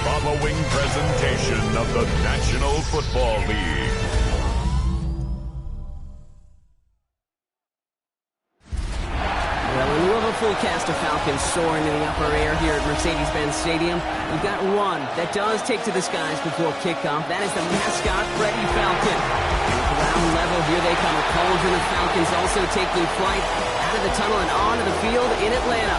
following presentation of the National Football League. Well, in lieu of a full cast of Falcons soaring in the upper air here at Mercedes-Benz Stadium, we've got one that does take to the skies before kickoff. That is the mascot, Freddie Falcon. Ground level, here they come. A cauldron of Falcons also taking flight out of the tunnel and onto the field in Atlanta.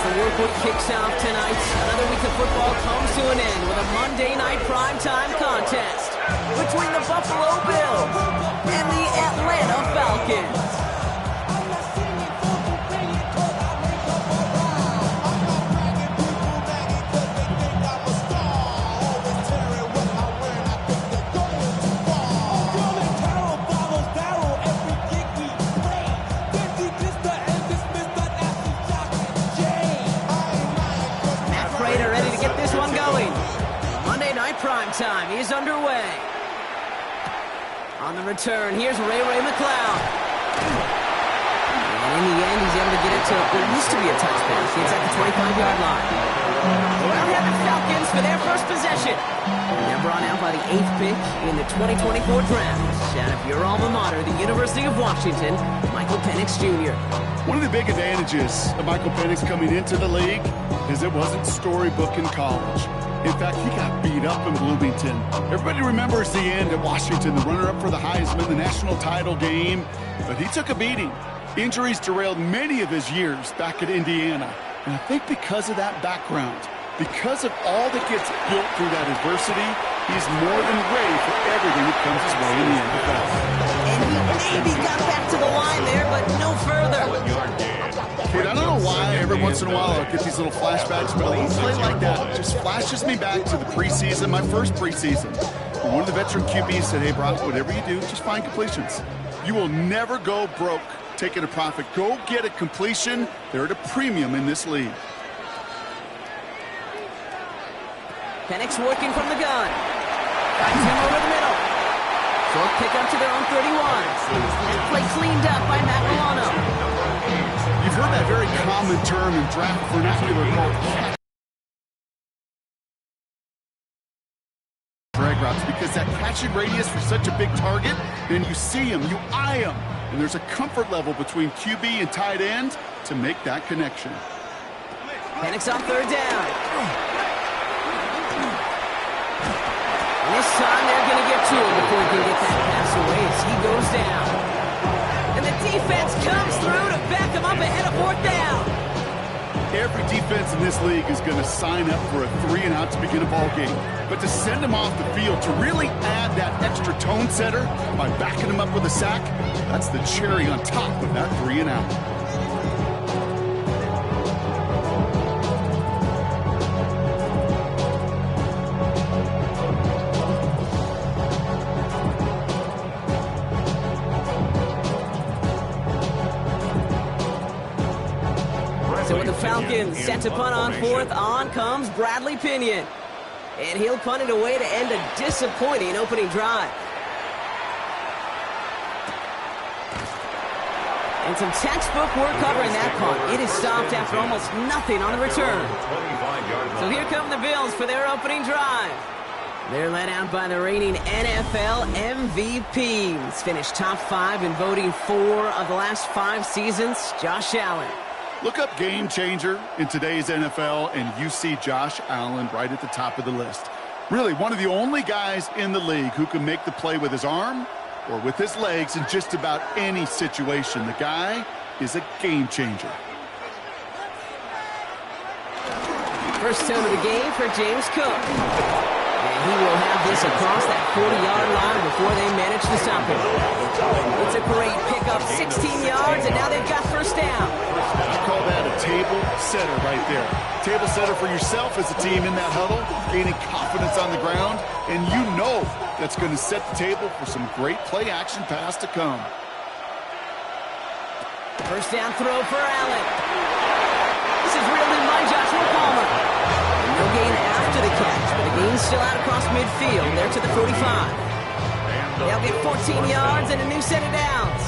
As the work week kicks off tonight, another week of football comes to an end with a Monday night primetime contest between the Buffalo Bills and the Atlanta Falcons. Prime time is underway. On the return, here's Ray McLeod. And in the end, he's able to get it to what used to be a touchdown. It's at the 25-yard line. Well, we have the Falcons for their first possession. They're brought out by the 8th pick in the 2024 draft. Out of your alma mater, the University of Washington, Michael Penix Jr. One of the big advantages of Michael Penix coming into the league is it wasn't storybook in college. In fact, he got beat up in Bloomington. Everybody remembers the end at Washington, the runner-up for the Heisman, the national title game. But he took a beating. Injuries derailed many of his years back at Indiana. And I think because of that background, because of all that gets built through that adversity, he's more than ready for everything that comes his way in the NFL. And he maybe got back to the line there, but no further. Kid, I don't know why every once in a while I'll get these little flashbacks, but a little play like that just flashes me back to the preseason, my first preseason. And one of the veteran QBs said, hey, Brock, whatever you do, just find completions. You will never go broke taking a profit. Go get a completion. They're at a premium in this league. Penix working from the gun. Finds him over the middle. Short pick up to their own 31. And play cleaned up by Matt Milano. You've heard that very common term in draft vernacular called drag routes, because that catching radius for such a big target, then you see him, you eye him, and there's a comfort level between QB and tight end to make that connection. Penix on third down. And this time they're going to get to him before he can get that pass away as he goes down. And the defense comes through to back him up ahead of fourth down. Every defense in this league is going to sign up for a 3-and-out to begin a ball game. But to send him off the field, to really add that extra tone setter by backing him up with a sack, that's the cherry on top of that 3-and-out. So with the Falcons set to punt on fourth, on comes Bradley Pinion. And he'll punt it away to end a disappointing opening drive. And some textbook work covering that punt. It is stopped after almost nothing on the return. So here come the Bills for their opening drive. They're led out by the reigning NFL MVPs. Finished top 5 in voting 4 of the last 5 seasons, Josh Allen. Look up game changer in today's NFL, and you see Josh Allen right at the top of the list. Really, one of the only guys in the league who can make the play with his arm or with his legs in just about any situation. The guy is a game changer. First tone of the game for James Cook. And he will have this across that 40-yard line before they manage to stop him. It's a great pickup, 16 yards, and now they've got first down. I call that a table setter right there. Table setter for yourself as a team in that huddle, gaining confidence on the ground, and you know that's going to set the table for some great play-action pass to come. First down throw for Allen. This is reeled in by Joshua Palmer. No gain after the catch, but the gain's still out across midfield. They're to the 45. They'll get 14 yards and a new set of downs.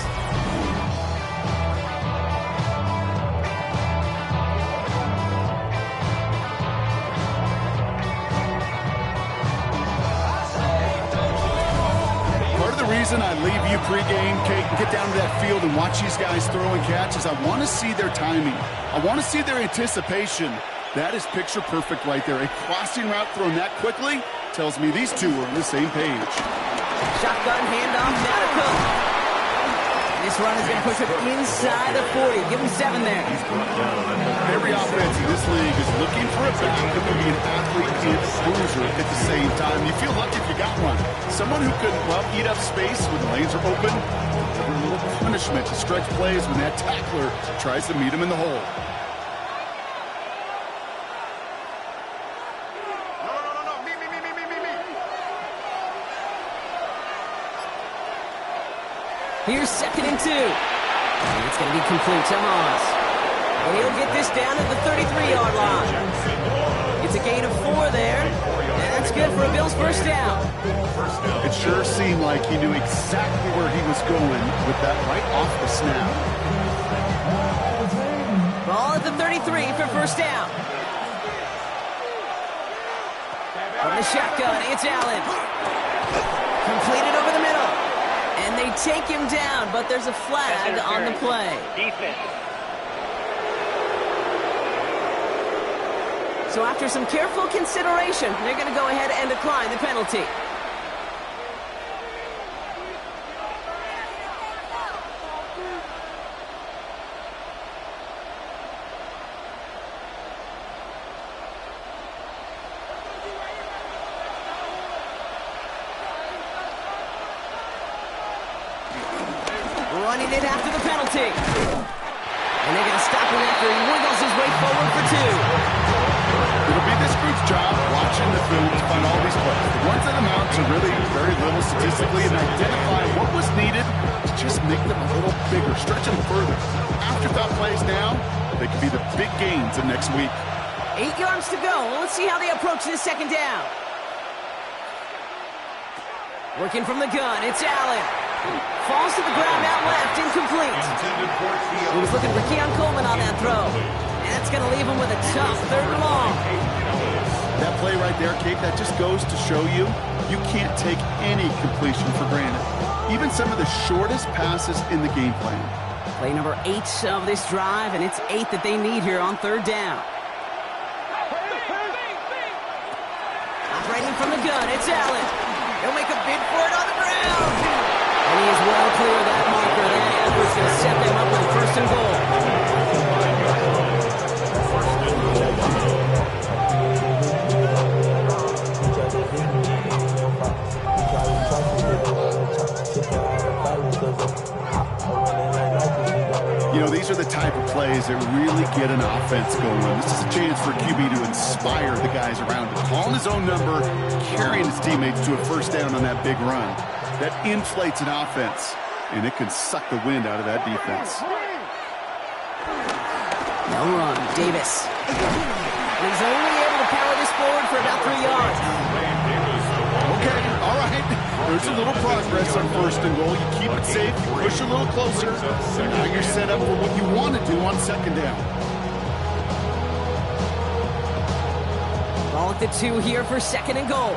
reason I leave you pregame, Kate, and get down to that field and watch these guys throw and catch is I want to see their timing. I want to see their anticipation. That is picture perfect right there. A crossing route thrown that quickly tells me these two are on the same page. Shotgun handoff, now to Cook. This run is going to push him inside the 40. Give him 7 there. Every offense in this league is looking for a back that can be an athlete and a bruiser at the same time. You feel lucky if you got one. Someone who could, well, eat up space when the lanes are open. Every little punishment to stretch plays when that tackler tries to meet him in the hole. Here's 2nd and 2. And it's going to be complete to Haas. And he'll get this down at the 33-yard line. It's a gain of 4 there. And that's good for a Bills first down. It sure seemed like he knew exactly where he was going with that right off the snap. Ball at the 33 for first down. From the shotgun, it's Allen. Completed over the middle. And they take him down, but there's a flag on the play. Defense. So after some careful consideration, they're going to go ahead and decline the penalty. Running it after the penalty. And they're going to stop him after he wiggles his way forward for 2. It'll be this group's job watching the film to find all these plays. The ones that amount to really very little statistically and identify what was needed to just make them a little bigger, stretch them further. Afterthought plays now, they could be the big gains of next week. 8 yards to go. Well, let's see how they approach this 2nd down. Working from the gun, it's Allen. Falls to the ground out left, incomplete. He was looking for Keon Coleman on that throw. And that's going to leave him with a tough 3rd and long. That play right there, Kate, that just goes to show you, you can't take any completion for granted. Even some of the shortest passes in the game plan. Play number 8 of this drive, and it's 8 that they need here on 3rd down. Operating from the gun, it's Allen. He'll make a bid for it on the ground. And he is well clear of that marker. That effort's going to set them up with 1st and goal. You know, these are the type of plays that really get an offense going. This is a chance for QB to inspire the guys around him. Calling his own number, carrying his teammates to a 1st down on that big run. That inflates an offense, and it can suck the wind out of that defense. No run, Davis. He's only able to power this forward for about 3 yards. Okay, all right. There's a little progress on 1st and goal. You keep it safe, you push a little closer. Now you're set up for what you want to do on 2nd down. Ball at the 2 here for 2nd and goal.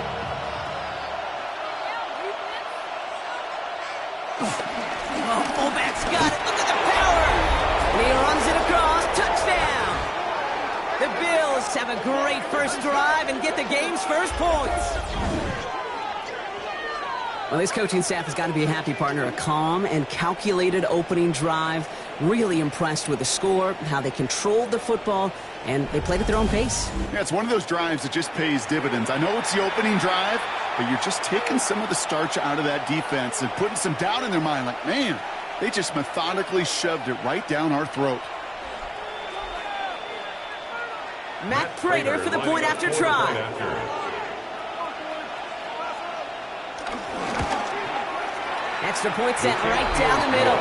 Oh, fullback's got it. Look at the power. And he runs it across. Touchdown. The Bills have a great first drive and get the game's first points. Well, this coaching staff has got to be a happy partner. A calm and calculated opening drive. Really impressed with the score, how they controlled the football, and they played at their own pace. Yeah, it's one of those drives that just pays dividends. I know it's the opening drive, but you're just taking some of the starch out of that defense and putting some doubt in their mind. Like, man, they just methodically shoved it right down our throat. Matt Prater for the point after try. Extra point set right down the middle.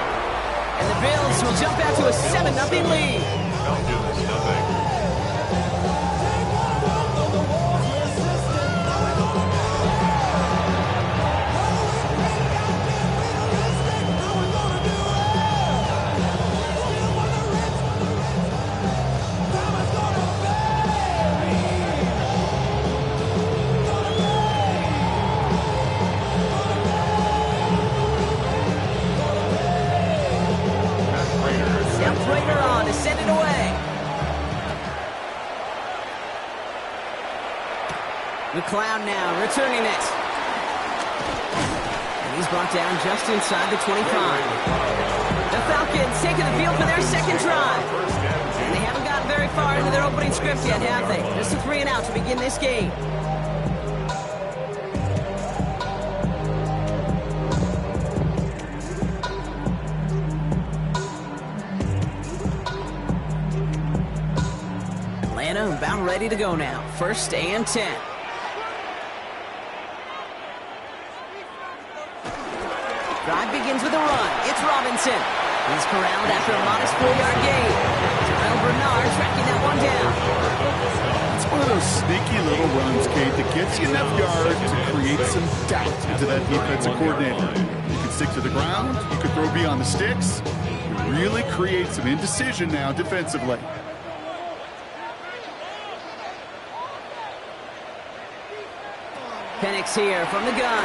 And the Bills will jump out to a 7-0 lead. Falcons, nothing. McLeod now, returning it. And he's brought down just inside the 25. The Falcons taking the field for their second drive. And they haven't gotten very far into their opening script yet, have they? Just a 3-and-out to begin this game. About ready to go now. 1st and 10. Drive begins with a run. It's Robinson. He's corralled after a modest 4-yard gain. Terrell Bernard tracking that one down. It's one of those sneaky little runs, Kate, that gets you enough yards to create some doubt into that defensive coordinator. You can stick to the ground. You can throw beyond the sticks. You really create some indecision now defensively. Penix here from the gun.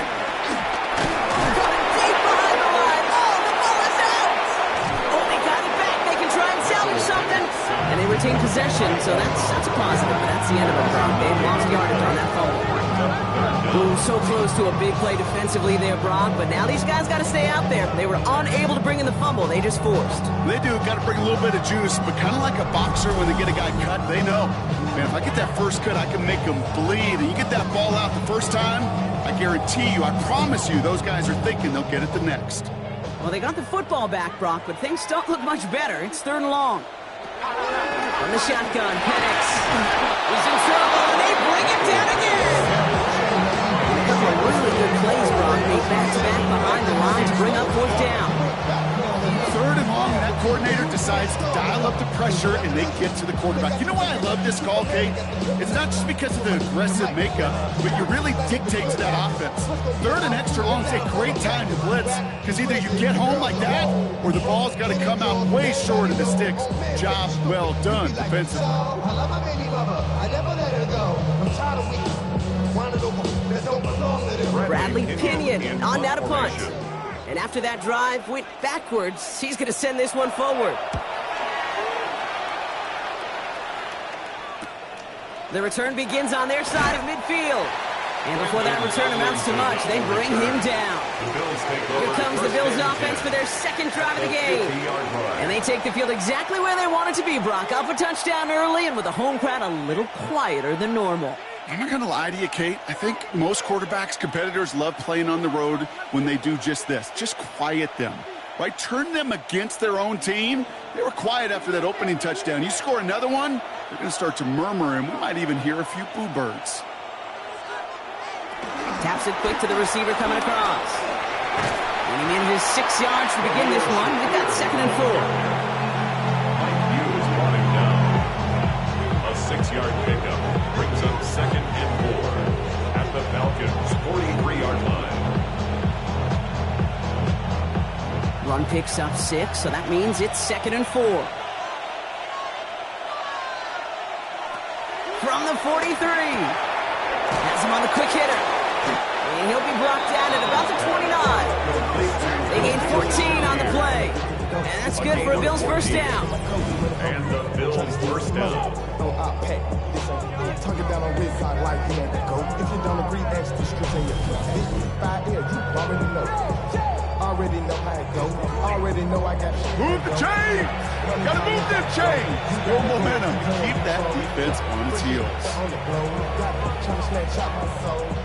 Deep behind the line. Oh, the ball is out! Oh, they got it back. They can try and salvage something. And they retain possession, so that's a positive. But that's the end of it, Brock. They've lost yardage on that fumble. Ooh, so close to a big play defensively there, Brock. But now these guys got to stay out there. They were unable to bring in the fumble. They just forced. They do. Got to bring a little bit of juice, but kind of like a boxer when they get a guy cut, they know. Man, if I get that first cut, I can make them bleed. And you get that ball out the first time, I guarantee you, I promise you, those guys are thinking they'll get it the next. Well, they got the football back, Brock, but things don't look much better. It's 3rd and long. From the shotgun, Penix. He's in trouble, and they bring him down again. A couple of really good plays, Brock, made back-to-back behind the line to bring up 4th down. 3rd and long, and that coordinator decides to dial up the pressure, and they get to the quarterback. You know why I love this call, Kate? It's not just because of the aggressive makeup, but you really dictate to that offense. 3rd and extra long is a great time to blitz, because either you get home like that, or the ball's got to come out way short of the sticks. Job well done defensively. Bradley Pinion on down to punt. And after that drive went backwards, he's going to send this one forward. The return begins on their side of midfield. And before that return amounts to much, they bring him down. Here comes the Bills offense for their second drive of the game. And they take the field exactly where they want it to be, Brock. Up a touchdown early and with a home crowd a little quieter than normal. I'm not going to lie to you, Kate. I think most quarterbacks, competitors love playing on the road when they do just this. Just quiet them, right? Turn them against their own team. They were quiet after that opening touchdown. You score another one, they're going to start to murmur, and we might even hear a few boo birds. Taps it quick to the receiver coming across. And he manages 6 yards to begin this one. They've got 2nd and 4. Hughes brought him down. A 6-yard pickup brings up 2nd and 4 at the Falcons' 43-yard line. Run picks up 6, so that means it's 2nd and 4. From the 43. Has him on the quick hitter. And he'll be brought down at about the 29. They gain 14 on the play. And that's good for a Bills first down. And the Bills first down. Tuck it down on his side like he had to go. If you don't agree, ask the script in your face. This is 5 here, you already know. Already know how it go. Already know I got shit. Move the chain! Gotta move this chain! More momentum. Keep that defense on its heels.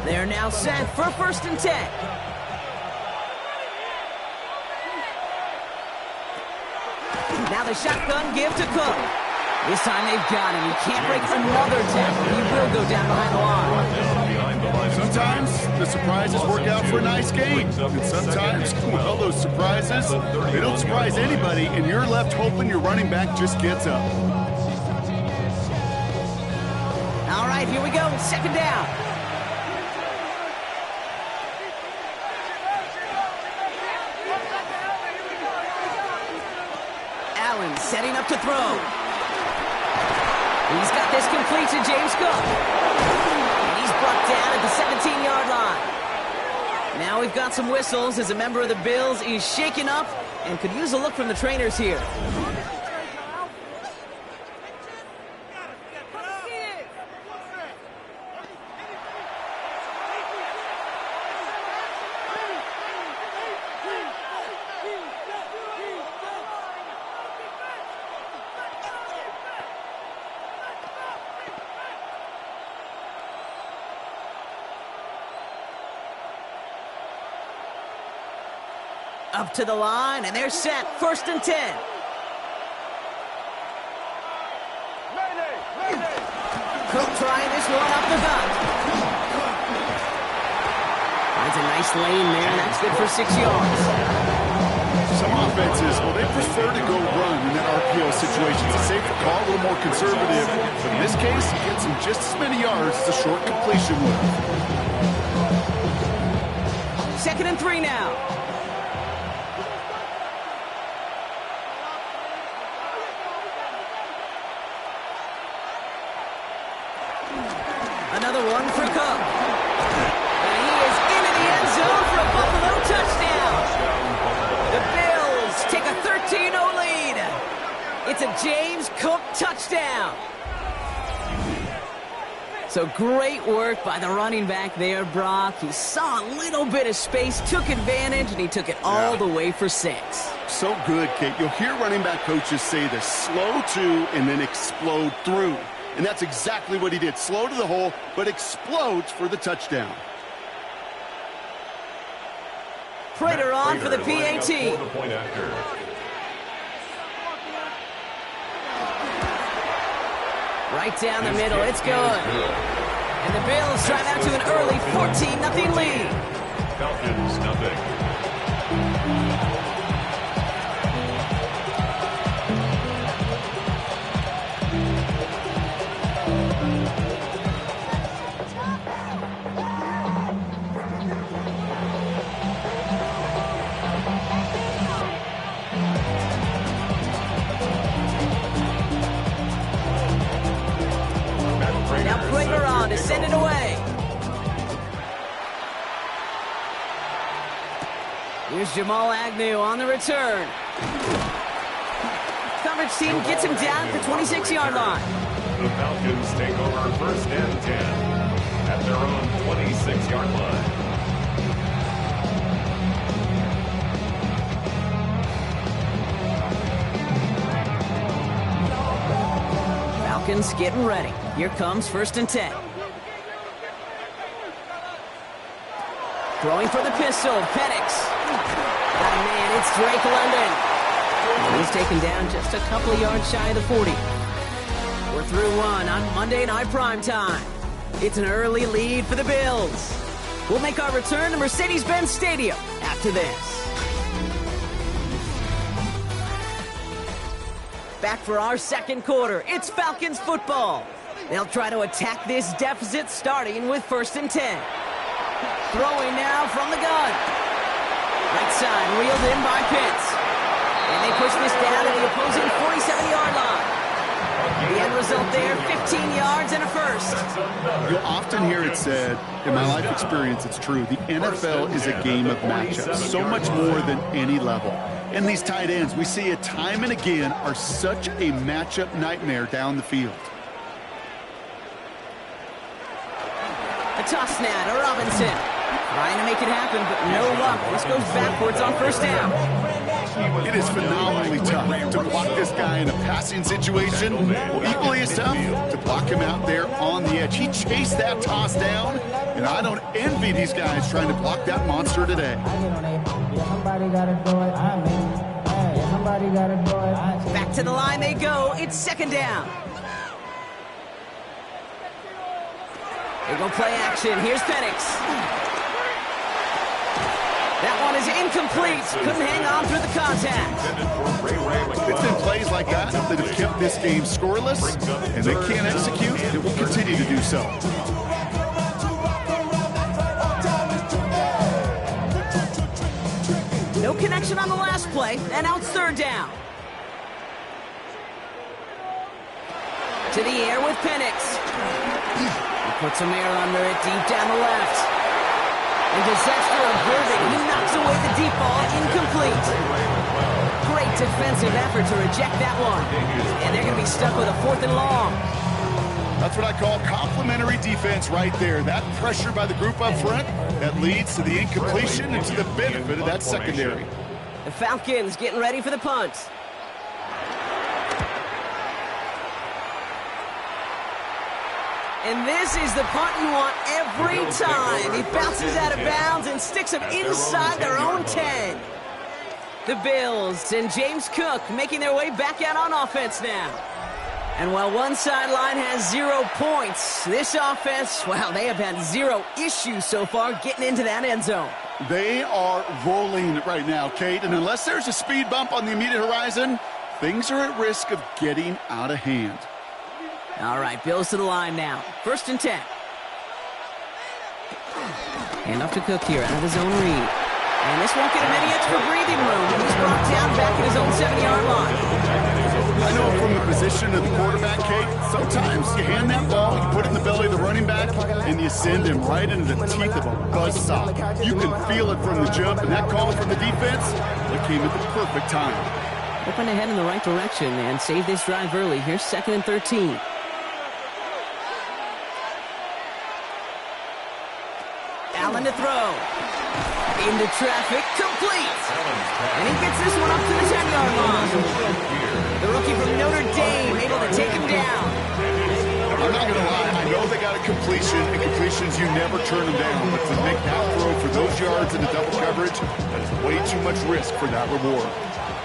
They're now set for 1st and 10. Now the shotgun give to Cook. This time they've got him. He can't break another tackle. He will go down behind the line. Sometimes the surprises work out for a nice game. And sometimes, well, those surprises, they don't surprise anybody, and you're left hoping your running back just gets up. All right, here we go. 2nd down. Allen setting up to throw. He's got this complete to James Cook. And he's brought down at the 17-yard line. Now we've got some whistles as a member of the Bills is shaken up and could use a look from the trainers here. Up to the line, and they're set. 1st and 10. Cook trying this one up the gut. Finds a nice lane there, and that's good for 6 yards. Some offenses, well, they prefer to go run in that RPO situation. It's a safer call, a little more conservative. But in this case, he gets him just as many yards as a short completion would. 2nd and 3 now. Another one for Cook. And he is into the end zone for a Buffalo touchdown. The Bills take a 13-0 lead. It's a James Cook touchdown. So great work by the running back there, Brock. He saw a little bit of space, took advantage, and he took it all the way for 6. So good, Kate. You'll hear running back coaches say this: slow to and then explode through. And that's exactly what he did. Slow to the hole, but explodes for the touchdown. Prater on for the PAT. Right down the middle, it's good. And the Bills drive out to an early 14-0 lead. Falcons, nothing. Now Prater on to send it away. Here's Jamal Agnew on the return. Coverage team gets him down at the 26-yard line. The Falcons take over 1st and 10 at their own 26-yard line. Falcons getting ready. Here comes 1st and 10. Throwing for the pistol, Penix. Got a man, it's Drake London. He's taken down just a couple of yards shy of the 40. We're through one on Monday Night Primetime. It's an early lead for the Bills. We'll make our return to Mercedes-Benz Stadium after this. Back for our 2nd quarter. It's Falcons football. They'll try to attack this deficit starting with 1st and 10. Throwing now from the gun. Right side reeled in by Pitts. And they push this down to the opposing 47-yard line. The end result there, 15 yards and a 1st. You'll often hear it said, in my life experience, it's true, the NFL is a game of matchups, so much more than any level. And these tight ends, we see it time and again, are such a matchup nightmare down the field. A toss now to Robinson. Trying to make it happen, but no luck. This goes backwards on 1st down. It is phenomenally tough to block this guy in a passing situation. Well, equally as tough to block him out there on the edge. He chased that toss down, and I don't envy these guys trying to block that monster today. Back to the line they go. It's 2nd down. They go play action. Here's Penix. That one is incomplete. Couldn't hang on through the contact. It's been plays like that that have kept this game scoreless, and they can't execute. It will continue to do so. No connection on the last play, and now it's 3rd down. To the air with Penix. He puts some air under it deep down the left. And disaster averted. He knocks away the deep ball, incomplete. Great defensive effort to reject that one. And they're going to be stuck with a 4th and long. That's what I call complimentary defense right there. That pressure by the group up front, that leads to the incompletion and to the benefit of that secondary. The Falcons getting ready for the punt. And this is the punt you want every time. He bounces out of bounds and sticks them inside their own 10. The Bills and James Cook making their way back out on offense now. And while one sideline has 0 points, this offense, well, they have had 0 issues so far getting into that end zone. They are rolling right now, Kate, and unless there's a speed bump on the immediate horizon, things are at risk of getting out of hand. All right, Bills to the line now. 1st and 10. Hand off to Cook here out of his own read. And this won't get him any extra breathing room. He's brought down back at his own 7-yard line. I know from the position of the quarterback, Kate, sometimes you hand that ball, you put it in the belly of the running back, and you send him right into the teeth of a buzzsaw. You can feel it from the jump, and that call from the defense, it came at the perfect time. Hoping to head in the right direction and save this drive early. Here's 2nd and 13. Allen to throw. Into traffic, complete. And he gets this one up to the 10-yard line. The rookie from Notre Dame able to take him down. I'm not going to lie, I know they got a completion, and completions, you never turn them down. But to make that throw for those yards into double coverage, that is way too much risk for that reward.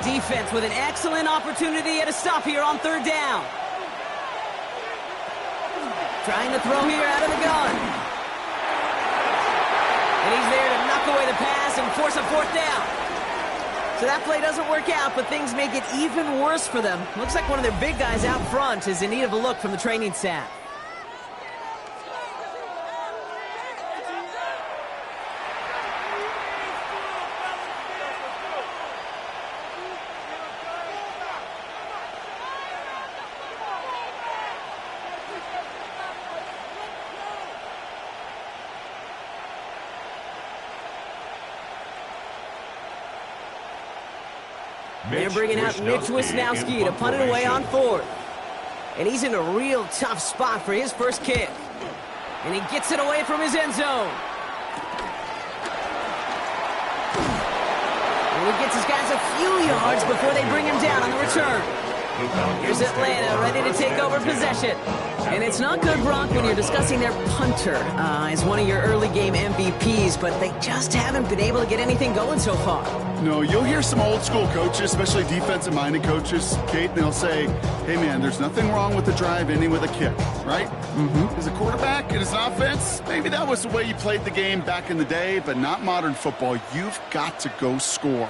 Defense with an excellent opportunity at a stop here on 3rd down. Trying to throw here out of the gun. And he's there to knock away the pass and force a 4th down. So that play doesn't work out, but things make it even worse for them. Looks like one of their big guys out front is in need of a look from the training staff. They're bringing out Mitch Wisnowski to punt it away on 4th. And he's in a real tough spot for his first kick. And he gets it away from his end zone. And he gets his guys a few yards before they bring him down on the return. Here's Atlanta ready to take over possession. And it's not good, Brock, when you're discussing their punter as one of your early game MVPs, but they just haven't been able to get anything going so far. No, you'll hear some old school coaches, especially defensive-minded coaches, Kate, and they'll say, hey, man, there's nothing wrong with the drive ending with a kick, right? As a quarterback and as an offense, maybe that was the way you played the game back in the day, but not modern football. You've got to go score.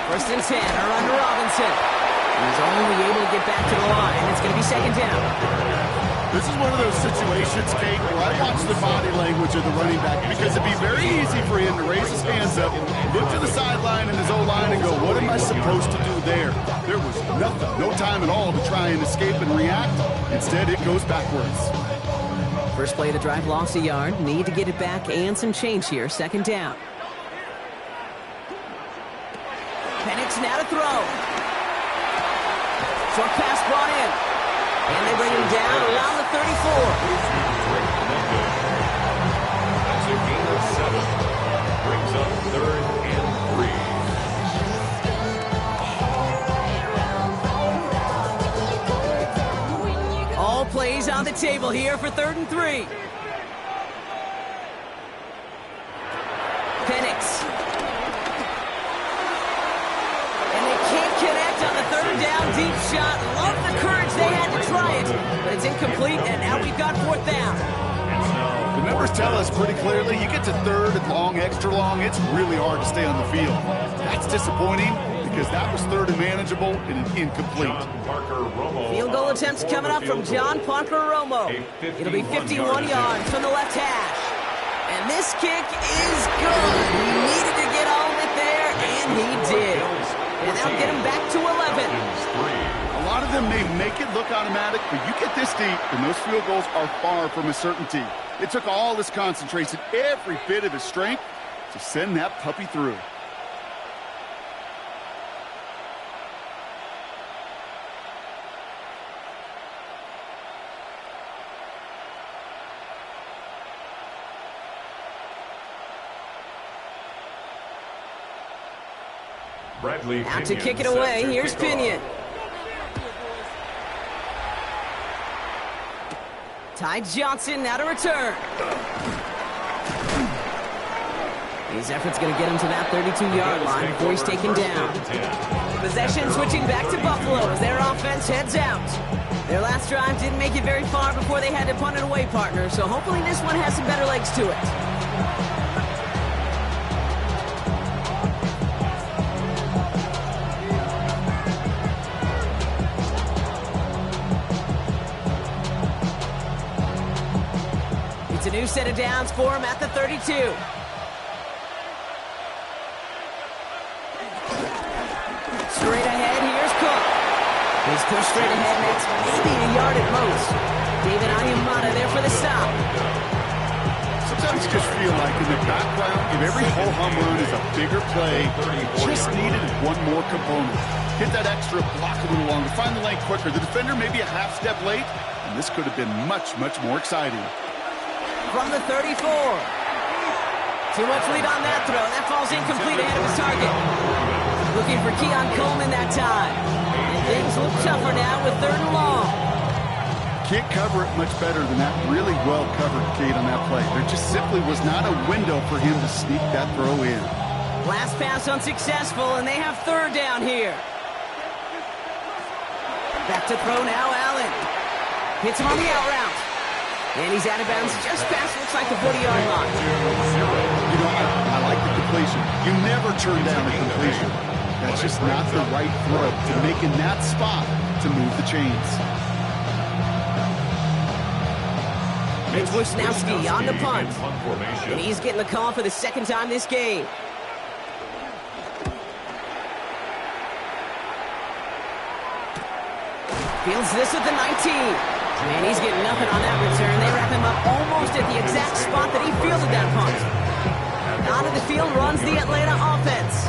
1st and 10, or under Robinson. He's only able to get back to the line. It's going to be 2nd down. This is one of those situations, Kate, where I watch the body language of the running back because it'd be very easy for him to raise his hands up, look to the sideline and his O-line and go, what am I supposed to do there? There was nothing, no time at all to try and escape and react. Instead, it goes backwards. First play of the drive, lost a yard. Need to get it back and some change here. 2nd down. Penix now to throw. Short pass brought in. And they bring him down around the 34. That's a gain of 7. Brings up 3rd and 3. All plays on the table here for 3rd and 3. Penix. And they can't connect on the 3rd down deep shot. Love the courage they had to try it, but it's incomplete, and now we've got 4th down. The numbers tell us pretty clearly, you get to 3rd and long, extra long, it's really hard to stay on the field. That's disappointing because that was 3rd and manageable and incomplete. Field goal attempts coming up from John Parker Romo. It'll be 51 yards from the left hash. And this kick is good. He needed to get all of it there, and he did. And that'll get him back to 11. A lot of them may make it look automatic, but you get this deep, and those field goals are far from a certainty. It took all his concentration, every bit of his strength, to send that puppy through. Out to kick it away, here's Pinion. Ty Johnson now to return. His effort's going to get him to that 32-yard line before he's taken down. Possession switching back to Buffalo as their offense heads out. Their last drive didn't make it very far before they had to punt it away, partner, so hopefully this one has some better legs to it. It's a new set of downs for him at the 32. Straight ahead, here's Cook. He's pushed straight ahead, and that's maybe a yard at most. David Onyemata there for the stop. Sometimes you just feel like in the background, if every ho-hum run is a bigger play, just needed one more component. Hit that extra block a little longer, find the lane quicker. The defender maybe a half step late, and this could have been much, much more exciting. From the 34. Too much lead on that throw. That falls incomplete ahead of his target. Looking for Keon Coleman that time. And things look tougher now with 3rd and long. Can't cover it much better than that. Really well covered, Kate, on that play. There just simply was not a window for him to sneak that throw in. Last pass unsuccessful, and they have 3rd down here. Back to throw now, Allen. Hits him on the out route. And he's out of bounds just past looks like the 40-yard line. You know, I like the completion. You never turn down a completion. That's just not the right throw to make in that spot to move the chains. It's Wisnowski on the punt. And he's getting the call for the 2nd time this game. Fields this at the 19. And he's getting nothing on that return. They wrap him up almost at the exact spot that he fielded that punt. Out of the field runs the Atlanta offense.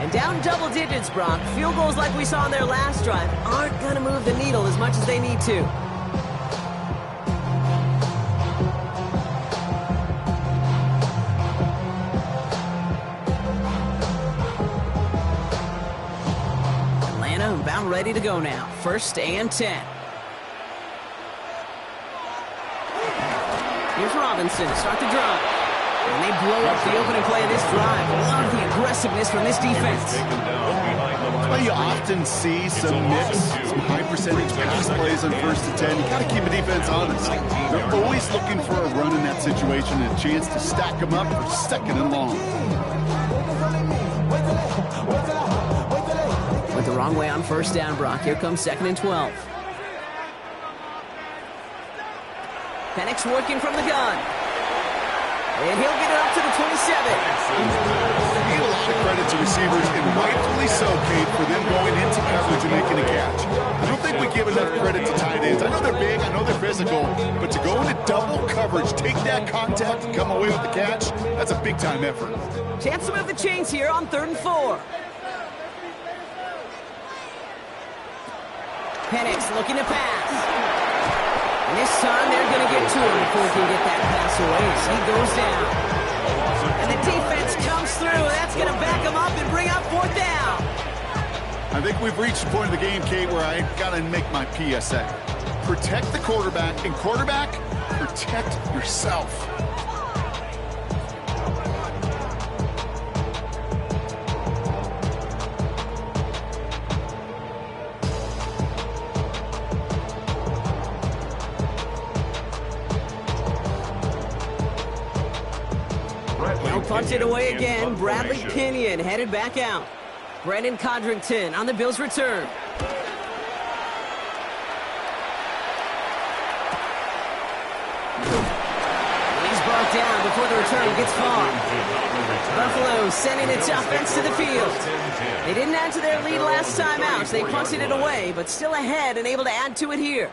And down double digits, Brock. Field goals like we saw on their last drive aren't going to move the needle as much as they need to. Atlanta about ready to go now. 1st and 10. Here's Robinson to start the drive. And they blow up the opening play of this drive. Love the aggressiveness from this defense. That's why you often see some mix, some high-percentage pass plays on 1st and 10. You got to keep the defense honest. They're always looking for a run in that situation and a chance to stack them up for 2nd and long. Went the wrong way on 1st down, Brock. Here comes 2nd and 12. Penix working from the gun. And he'll get it up to the 27. You need a lot of credit to receivers, and rightfully so, Kate, for them going into coverage and making a catch. I don't think we give enough credit to tight ends. I know they're big, I know they're physical, but to go into double coverage, take that contact, and come away with the catch, that's a big-time effort. Chance to move the chains here on 3rd and 4. Penix looking to pass. And this time they're going to get to him before he can get that pass away as he goes down. And the defense comes through. That's going to back him up and bring up 4th down. I think we've reached the point of the game, Kate, where I got to make my PSA. Protect the quarterback, and quarterback, protect yourself. Punted away again. Bradley Pinion headed back out. Brandon Codrington on the Bills' return. He's brought down before the return gets far. Buffalo sending its offense to the field. They didn't add to their lead last time out. They punted it away, but still ahead and able to add to it here.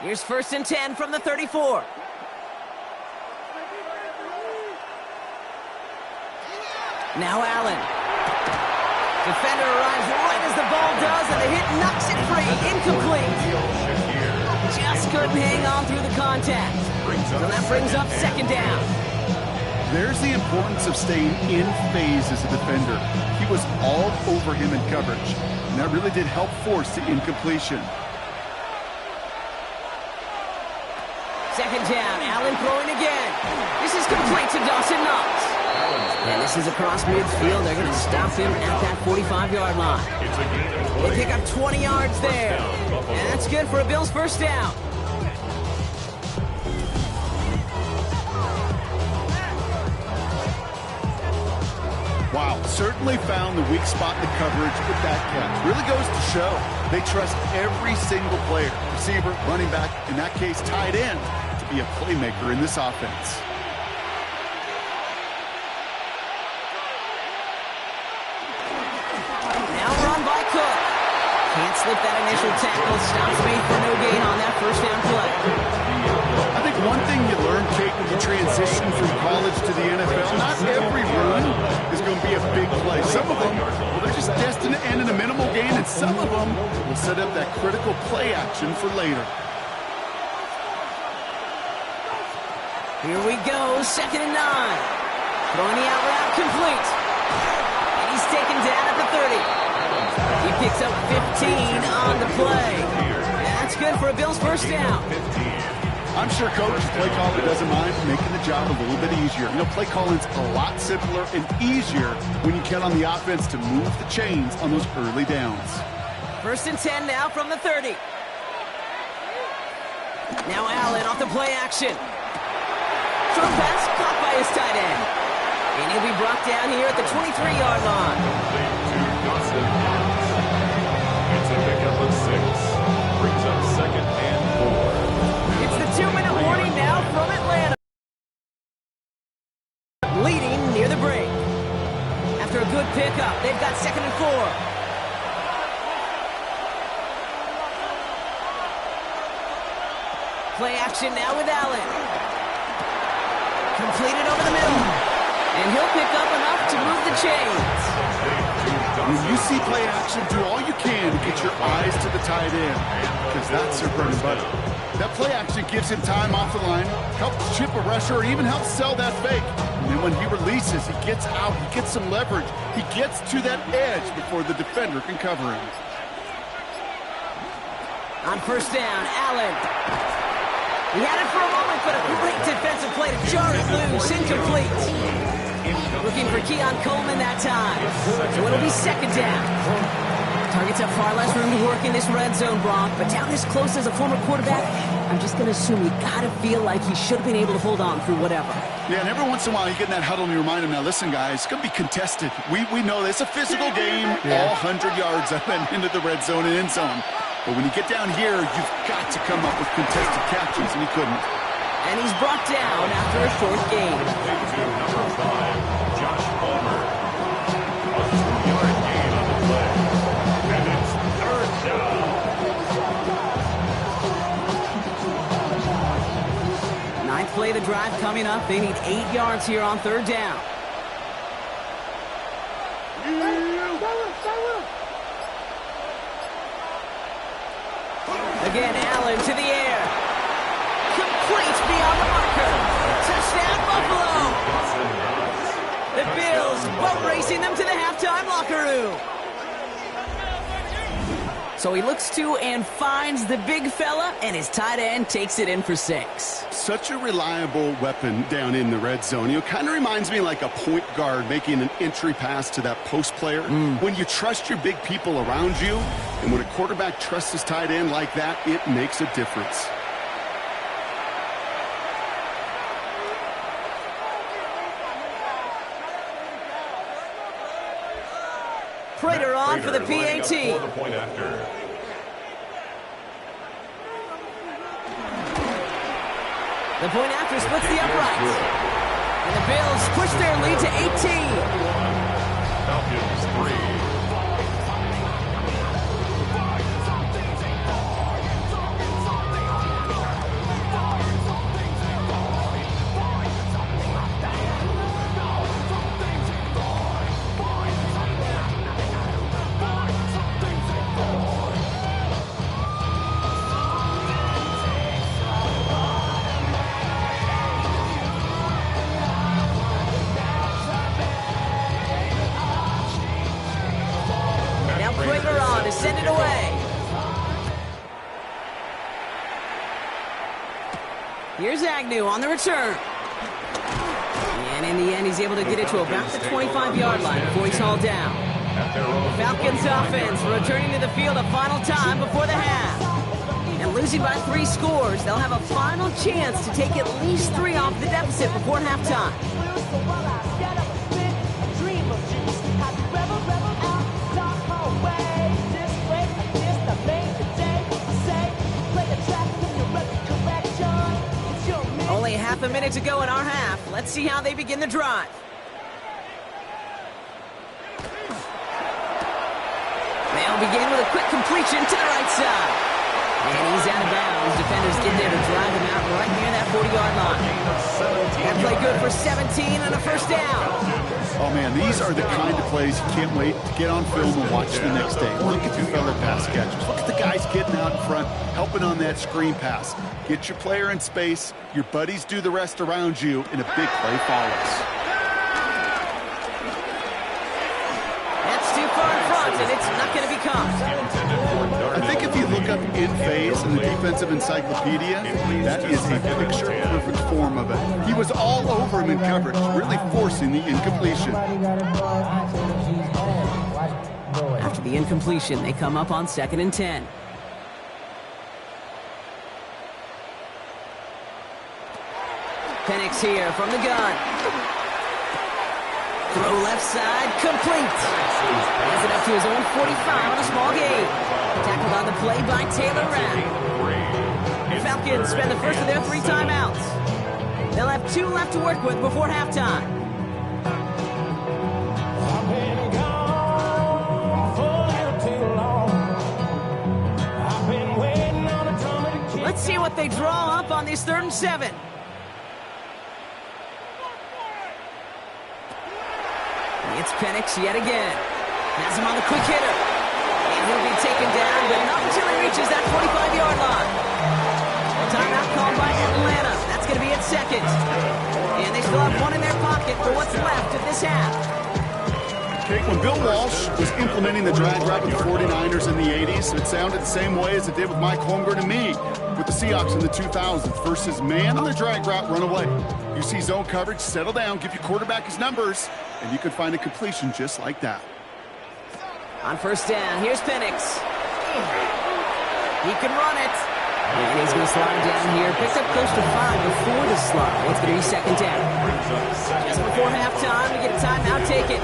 Here's 1st and 10 from the 34. Now Allen. Defender arrives right as the ball does, and the hit knocks it free. Incomplete. just couldn't hang on through the contact. So that brings up second down. There's the importance of staying in phase as a defender. He was all over him in coverage, and that really did help force the incompletion. Second down, Allen throwing again. This is complete to Dawson Knox. And this is across midfield. They're going to stop him at that 45-yard line. They pick up 20 yards there. And that's good for a Bills first down. Wow, certainly found the weak spot in the coverage with that catch. Really goes to show they trust every single player, receiver, running back, in that case tight end, to be a playmaker in this offense. Can't slip that initial tackle. Stops made for no gain on that first down play. I think one thing you learn, Kate, when you transition from college to the NFL, not every run is going to be a big play. Some of them, well, they're just destined to end in a minimal gain, and some of them will set up that critical play action for later. Here we go, 2nd and 9. Throwing the out route complete. And he's taken down at the 30. He picks up 15 on the play. And that's good for a Bills first down. I'm sure Coach, play caller doesn't mind making the job a little bit easier. You know, play calling's a lot simpler and easier when you count on the offense to move the chains on those early downs. 1st and 10 now from the 30. Now Allen off the play action. Short pass caught by his tight end. And he'll be brought down here at the 23-yard line. It's a pickup of 6. Brings up 2nd and 4. It's the 2-minute warning now from Atlanta. Leading near the break. After a good pickup, they've got 2nd and 4. Play action now with Allen. Completed over the middle. And he'll pick up enough to move the chains. When you see play action, do all you can to get your eyes to the tight end, because that's their bread and butter. That play action gives him time off the line, helps chip a rusher, or even helps sell that fake. And then when he releases, he gets out, he gets some leverage. He gets to that edge before the defender can cover him. On first down, Allen. He had it for a moment, but a great defensive play to jar it loose. Incomplete. Looking for Keon Coleman that time. So it'll be 2nd down. Targets have far less room to work in this red zone, Brock, but down this close as a former quarterback, I'm just going to assume you got to feel like he should have been able to hold on through whatever. Yeah, and every once in a while you get in that huddle and you remind him, now listen, guys, it's going to be contested. We know it's a physical game, all 100 yards up and into the red zone and end zone. But when you get down here, you've got to come up with contested catches, and he couldn't. And he's brought down after a short gain. Number 5, Josh Palmer. A 2-yard gain on the play. And it's 3rd down. Ninth play of the drive coming up. They need 8 yards here on 3rd down. Again, Allen to the air. Complete beyond the marker. Touchdown, Buffalo. The Bills boat racing them to the halftime locker room. So he looks to and finds the big fella, and his tight end takes it in for 6. Such a reliable weapon down in the red zone. You know, kind of reminds me like a point guard making an entry pass to that post player. When you trust your big people around you, and when a quarterback trusts his tight end like that, it makes a difference. Prater on for the PAT. For the point after. The point after splits the uprights. And the Bills push their lead to 18. Falcons 3. Here's Agnew on the return. And in the end, he's able to get it to about the 25-yard line before he's hauled down. Falcons offense returning to the field a final time before the half. And losing by 3 scores, they'll have a final chance to take at least 3 off the deficit before halftime. Only half a minute to go in our half. Let's see how they begin the drive. They'll begin with a quick completion to the right side. And he's out of bounds. Defenders get there to drive him out right near that 40-yard line. That play good for 17 and a first down. Oh, man, these are the kind of plays you can't wait to get on film and watch the next day. Look at the fellow pass catchers. Look at the guys getting out in front, helping on that screen pass. Get your player in space. Your buddies do the rest around you, and a big play follows. That's too far in front, and it's not going to be caught. I think if you look up in phase in the defensive encyclopedia, that is a picture-perfect form of it. He was all over him in coverage, really forcing the incompletion. After the incompletion, they come up on 2nd and 10. Penix here from the gun. Throw left side, complete. Has it up to his own 45 on a small gain. Tackled on the play by Taylor Rapp. The Falcons spend the first of their 3 timeouts. They'll have 2 left to work with before halftime. Let's see what they draw up on this 3rd and 7. It's Penix yet again. Has him on the quick hitter. And he'll be taken down, but not until he reaches that 45-yard line. A timeout called by Atlanta. That's going to be at 2nd. And they still have 1 in their pocket for what's left of this half. Okay, when Bill Walsh was implementing the drag route with the 49ers in the 80s, it sounded the same way as it did with Mike Holmgren and me with the Seahawks in the 2000s. Versus man on the drag route, run away. You see zone coverage, settle down, give your quarterback his numbers, and you could find a completion just like that. On first down, here's Penix. He can run it. And he's going to slide down here. Picked up close to 5 before the slide. It's going to be 2nd down. Just before halftime, we get a timeout taken.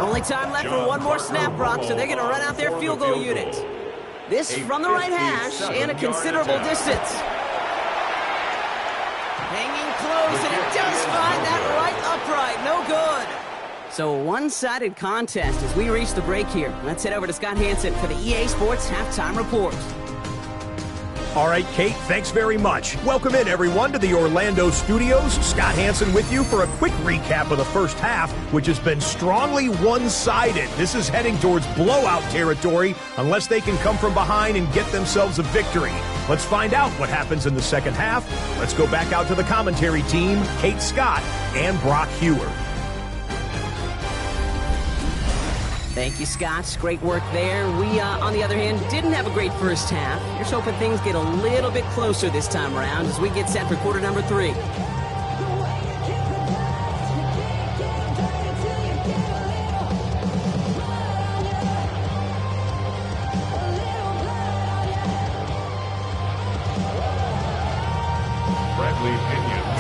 Only time left for 1 more snap, Brock, so they're going to run out their field goal unit. This from the right hash and a considerable distance. Hanging close, and it does find that right upright. No good. So a one-sided contest as we reach the break here. Let's head over to Scott Hansen for the EA Sports Halftime Report. All right, Kate, thanks very much. Welcome in, everyone, to the Orlando studios. Scott Hansen with you for a quick recap of the first half, which has been strongly one-sided. This is heading towards blowout territory unless they can come from behind and get themselves a victory. Let's find out what happens in the second half. Let's go back out to the commentary team, Kate Scott and Brock Hewer. Thank you, Scott. Great work there. We, on the other hand, didn't have a great first half. Here's hoping things get a little bit closer this time around as we get set for quarter number 3.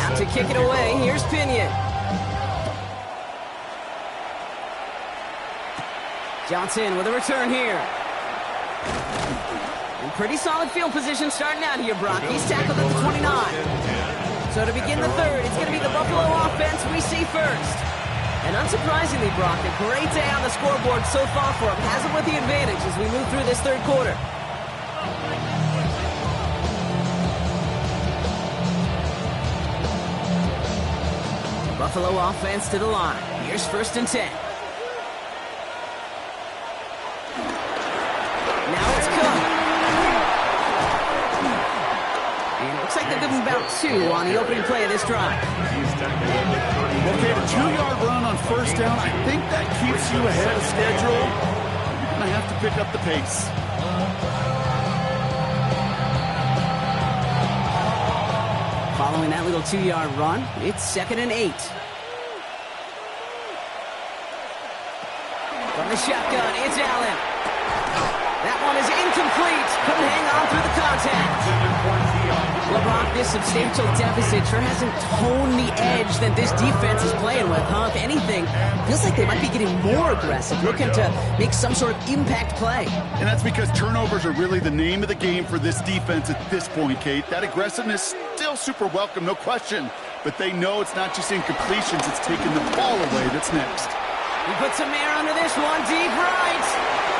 Out to kick it away. Here's Pinion. Johnson with a return here. And pretty solid field position starting out here, Brock. He's tackled at the 29. So to begin the third, it's going to be the Buffalo offense we see first. And unsurprisingly, Brock, a great day on the scoreboard so far for him. Has him with the advantage as we move through this third quarter. Buffalo offense to the line. Here's 1st and 10. Now it's Cook. 2 on the opening play of this drive. Okay, a 2-yard run on first down. I think that keeps you ahead of schedule. You're going to have to pick up the pace. Following that little 2-yard run, it's 2nd and 8. From the shotgun, it's Allen. That one is incomplete. Couldn't hang on through the contact. LeBron, this substantial deficit sure hasn't toned the edge that this defense is playing with, huh? If anything, feels like they might be getting more aggressive, looking to make some sort of impact play. And that's because turnovers are really the name of the game for this defense at this point, Kate. That aggressiveness still super welcome, no question. But they know it's not just incompletions, it's taking the ball away that's next. He puts some air under this one, deep right.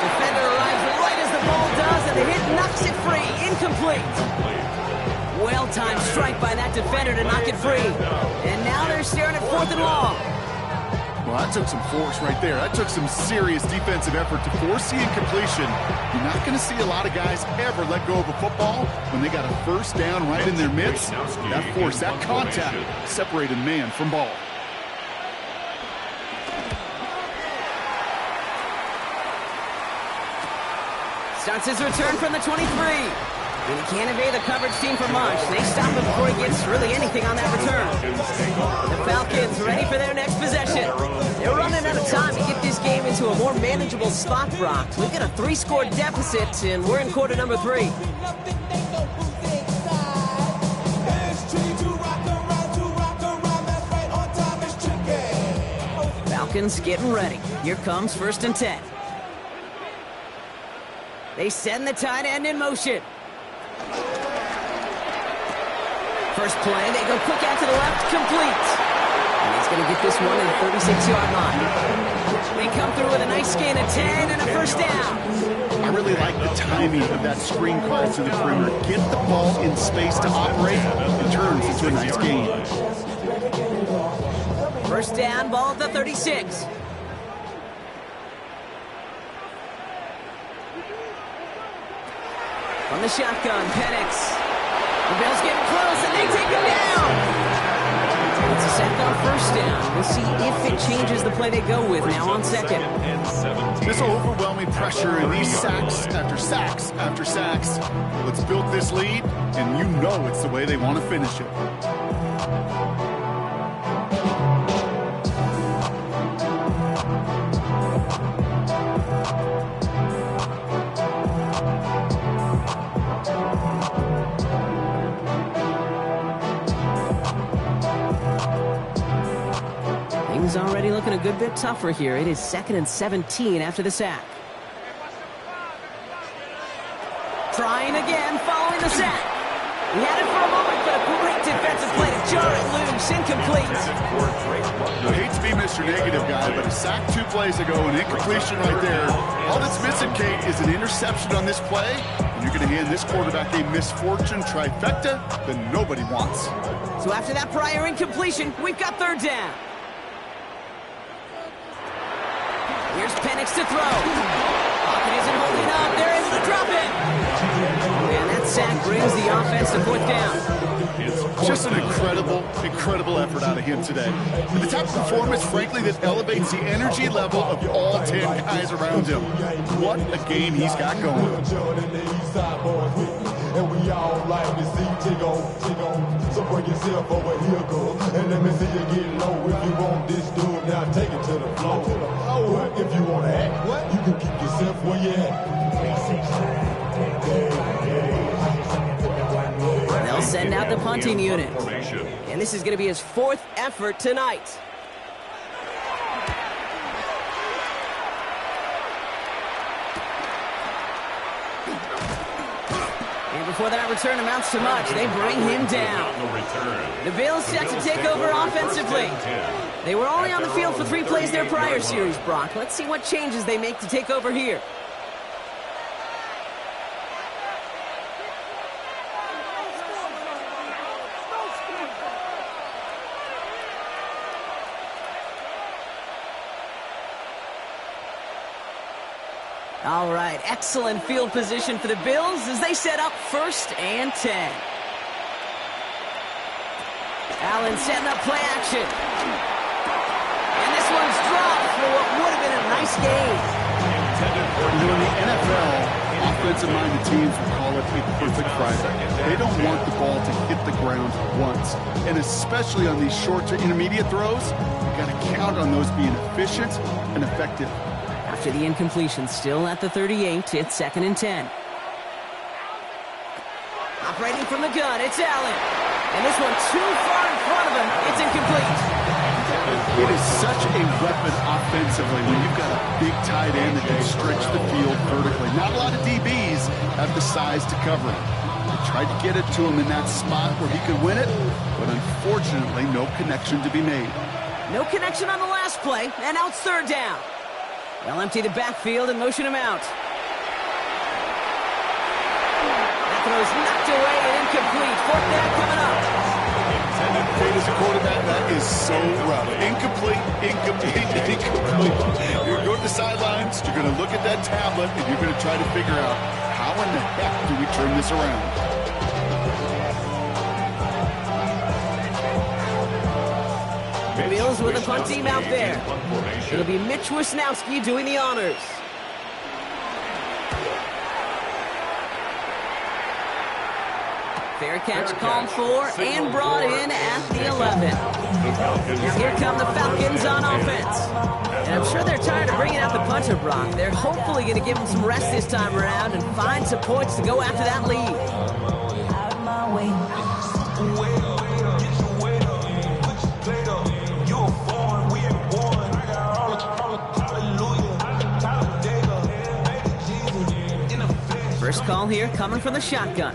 Defender arrives right as the ball does, and the hit knocks it free. Incomplete. Well-timed strike by that defender to knock it free. And now they're staring at 4th and long. Well, that took some force right there. That took some serious defensive effort to force the incompletion. You're not going to see a lot of guys ever let go of a football when they got a first down right in their midst. That force, that contact, separated man from ball. Starts his return from the 23. And he can't evade the coverage team for much. They stop him before he gets really anything on that return. The Falcons ready for their next possession. They're running out of time to get this game into a more manageable spot, Brock. We've got a 3-score deficit, and we're in quarter number 3. Falcons getting ready. Here comes 1st and 10. They send the tight end in motion. First play, they go quick out to the left, complete. And he's going to get this one at the 36-yard line. They come through with a nice gain of 10 and a first down. I really like the timing of that screen pass to the perimeter. Get the ball in space to operate. It turns into a nice gain. First down, ball at the 36. From the shotgun, Penix. The Bills getting close, and they take him down. It's a sack on first down. We'll see if it changes the play they go with now on 2nd. This overwhelming pressure and these sacks after sacks after sacks. Let's build this lead, and you know it's the way they want to finish it. Things already looking a good bit tougher here. It is 2nd and 17 after the sack. Trying again, following the sack. He had it for a moment, but a great defensive play to jar it loose. Incomplete. I hate to be Mr. Negative guy, but a sack 2 plays ago, an incompletion right there. All that's missing, Kate, is an interception on this play. And you're going to hand this quarterback a misfortune trifecta that nobody wants. So after that prior incompletion, we've got 3rd down. Here's Penix to throw. Pocket isn't holding up. They're able to drop it. And that sack brings the offense to 4th down. Just an incredible effort out of him today. And the type of performance, frankly, that elevates the energy level of all 10 guys around him. What a game he's got going. And we all like to see Tigo. So bring yourself over here, go. And let me see you get low. If you want this dude, now take it to the floor. But if you want to act, you can keep yourself where you at. They'll send out the punting unit. And this is going to be his 4th effort tonight. Before that return amounts to much, they bring him down. The Bills set to take over offensively. They were only on the field for 3 plays their prior series, Brock. Let's see what changes they make to take over here. All right, excellent field position for the Bills as they set up 1st and 10. Allen setting up play action. And this one's dropped for what would have been a nice gain. In the NFL, offensive-minded teams will call it a perfect Friday. They don't want the ball to hit the ground once. And especially on these short to intermediate throws, you got to count on those being efficient and effective. After the incompletion, still at the 38, it's 2nd and 10. Operating from the gun, it's Allen. And this one too far in front of him. It's incomplete. It is such a weapon offensively when you've got a big tight end that can stretch the field vertically. Not a lot of DBs have the size to cover him. They tried to get it to him in that spot where he could win it, but unfortunately, no connection to be made. No connection on the last play, and now it's 3rd down. They'll empty the backfield and motion him out. That throw's knocked away and incomplete. 4th down coming up. As a quarterback, that is so rough. Incomplete. You're going to go to the sidelines, you're going to look at that tablet, and you're going to try to figure out how in the heck do we turn this around. Bills with a punt team out there. It'll be Mitch Wisnowski doing the honors. Fair catch called for and brought in at the 11. Here come the Falcons on offense. And I'm sure they're tired of bringing out the punter, Brock. They're hopefully going to give him some rest this time around and find some points to go after that lead. First call here coming from the shotgun.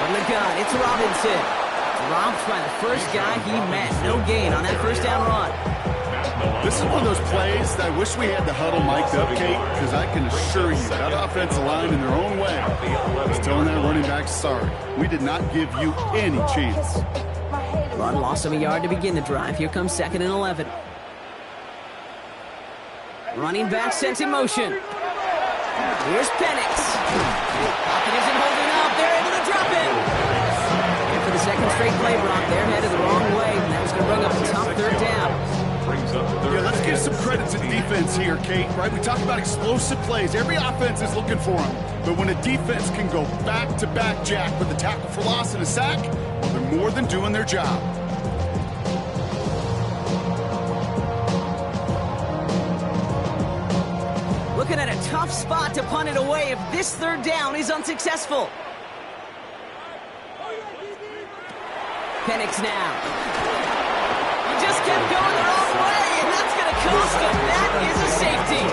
From the gun, it's Robinson. Dropped by the first guy he met. No gain on that 1st down run. This is one of those plays that I wish we had the huddle mic'd up, Kate, because I can assure you that offensive line in their own way is telling that running back, sorry, we did not give you any chance. Run lost him a yard to begin the drive. Here comes 2nd and 11. Running back sent in motion. Here's Penix. Pocket isn't holding up. They're able to drop it. And for the 2nd straight play, Brock, they're headed the wrong way. And that was going to bring up a tough 3rd down. Yeah, let's give some credit to the defense here, Kate, right? We talk about explosive plays. Every offense is looking for them. But when a defense can go back-to-back, Jack, with a tackle for loss and a sack, well, they're more than doing their job. Looking at a tough spot to punt it away if this 3rd down is unsuccessful. Penix now. He just kept going the wrong way, and that's going to cost him. That is a safety.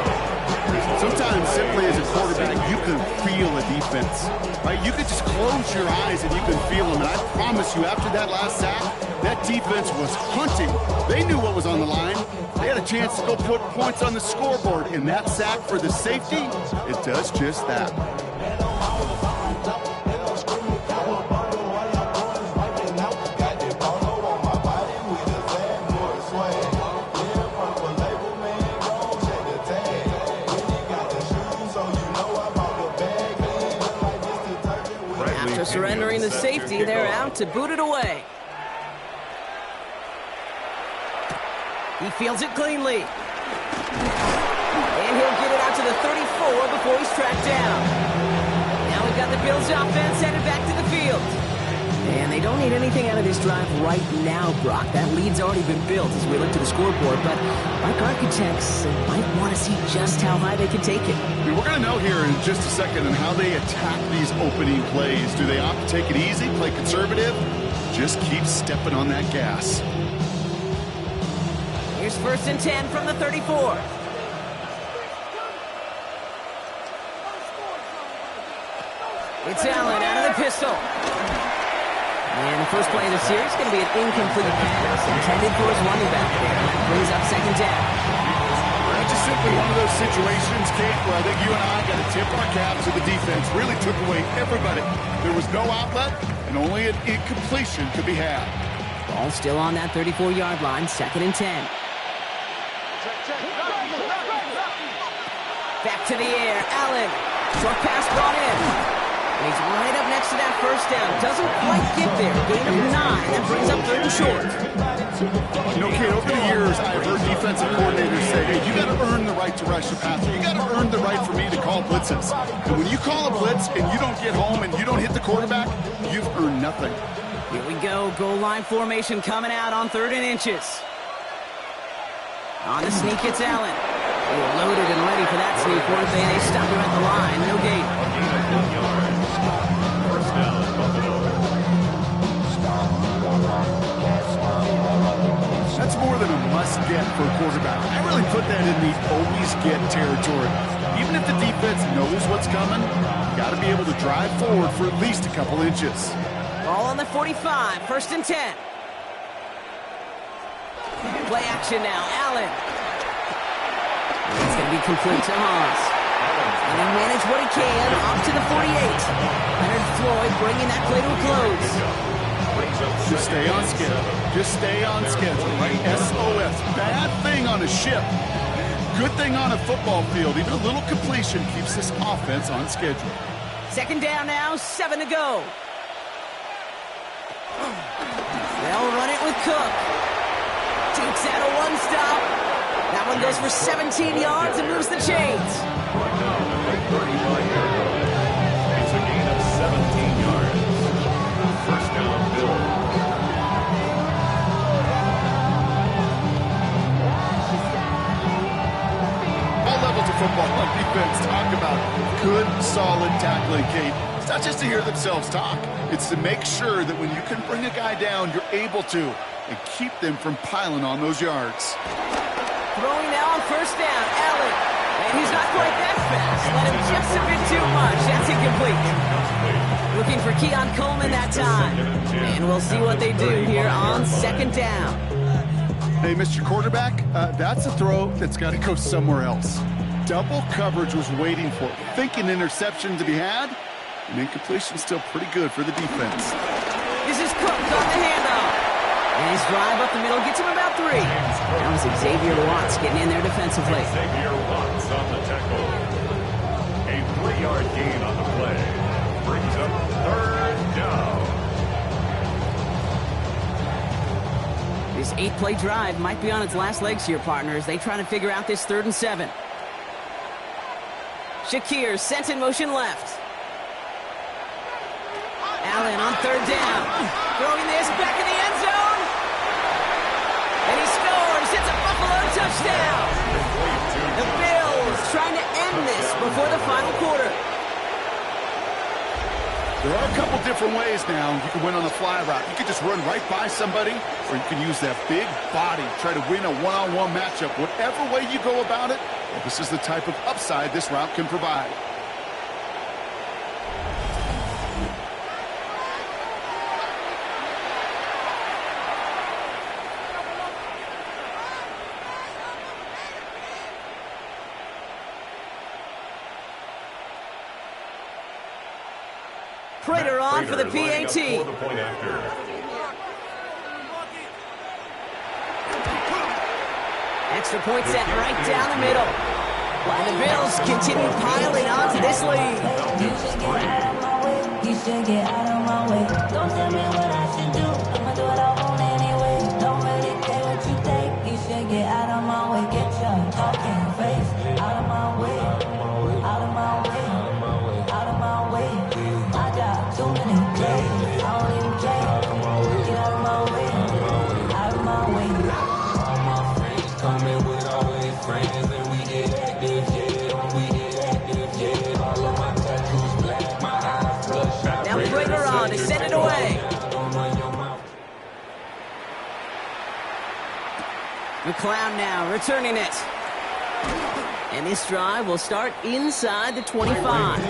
Sometimes, simply as a quarterback, you can feel a defense, right? You can just close your eyes and you can feel them. And I promise you, after that last sack, that defense was hunting. They knew what was on the line. They had a chance to go put points on the scoreboard. And that sack for the safety, it does just that. After surrendering the safety, they're out to boot it away. He fields it cleanly. And he'll get it out to the 34 before he's tracked down. Now we've got the Bills offense headed back to the field. And they don't need anything out of this drive right now, Brock. That lead's already been built as we look to the scoreboard. But like architects, they might want to see just how high they can take it. We're going to know here in just a second on how they attack these opening plays. Do they opt to take it easy, play conservative? Just keep stepping on that gas. Here's 1st and 10 from the 34. It's Allen out of the pistol. And the first play of the series is going to be an incomplete pass intended for his running back there. That brings up 2nd down. That's just simply one of those situations, Kate, where I think you and I got to tip our caps to the defense. Really took away everybody. There was no outlet, and only an incompletion could be had. Ball still on that 34-yard line, 2nd and 10. Back to the air, Allen. Short pass brought in. And he's right up next to that first down. Doesn't quite get there. Gain of 9. That brings up 3rd and short. You know, Kate, over the years, I've heard defensive coordinators say, hey, you got to earn the right to rush the passer. You got to earn the right for me to call blitzes. And when you call a blitz and you don't get home and you don't hit the quarterback, you've earned nothing. Here we go. Goal line formation coming out on 3rd and inches. On the sneak, it's Allen. They were loaded and ready for that sneak, weren't they? They stop him at the line. No gain. First down, Buffalo. That's more than a must-get for a quarterback. I really put that in the always-get territory. Even if the defense knows what's coming, you got to be able to drive forward for at least a couple inches. Ball on the 45, 1st and 10. Play action now, Allen. It's going to be complete to Haas. And he managed what he can up to the 48. Leonard Floyd bringing that play to a close. Just stay on schedule. Just stay on schedule. Right? SOS. Bad thing on a ship. Good thing on a football field. Even a little completion keeps this offense on schedule. 2nd down now, 7 to go. They'll run it with Cook. Takes out a one-stop. That one goes for 17 yards and moves the chains. It's a gain of 17 yards. First down, Bill. All levels of football on defense talk about good, solid tackling, Kate. It's not just to hear themselves talk. It's to make sure that when you can bring a guy down, you're able to, and keep them from piling on those yards. Throwing now on 1st down, Allen. And he's not quite that fast. Let him just a bit too much. That's incomplete. Looking for Keon Coleman that time. And we'll see what they do here on 2nd down. Hey, Mr. Quarterback, that's a throw that's got to go somewhere else. Double coverage was waiting for it. Thinking interception to be had, and incompletion still pretty good for the defense. This is Cook on the handoff. And his drive up the middle gets him about 3. That was Xavier Watts getting in there defensively. Xavier Watts on the tackle. A 3-yard gain on the play. Brings up 3rd down. This 8-play drive might be on its last legs here, partners. They try to figure out this 3rd and 7. Shakir sent in motion left. Allen on 3rd down. Throwing this back in the end zone. And he scores. It's a Buffalo touchdown. The Bills trying to end this before the final quarter. There are a couple different ways now. You can win on the fly route. You can just run right by somebody, or you can use that big body, try to win a one-on-one matchup. Whatever way you go about it, this is the type of upside this route can provide. Prater on for the PAT. For the point after. Extra point set right down the middle. And the Bills continue piling onto this lead. You should get out of my way. You should get out of my way. Don't tell me what I should do. I'ma do what I want anyway. Don't really care what you think. You should get out of my way. Get your fucking face out of my way. Out of my way. Out of my way. I got too many plays. I don't even care. Get out of my way. Out of my way. All my friends coming with all their friends and we get active, yeah. We get active, yeah. All of my tattoos black, my eyes bloodshot. Now Prater on to send it away. McLeod now returning it. And this drive will start inside the 25.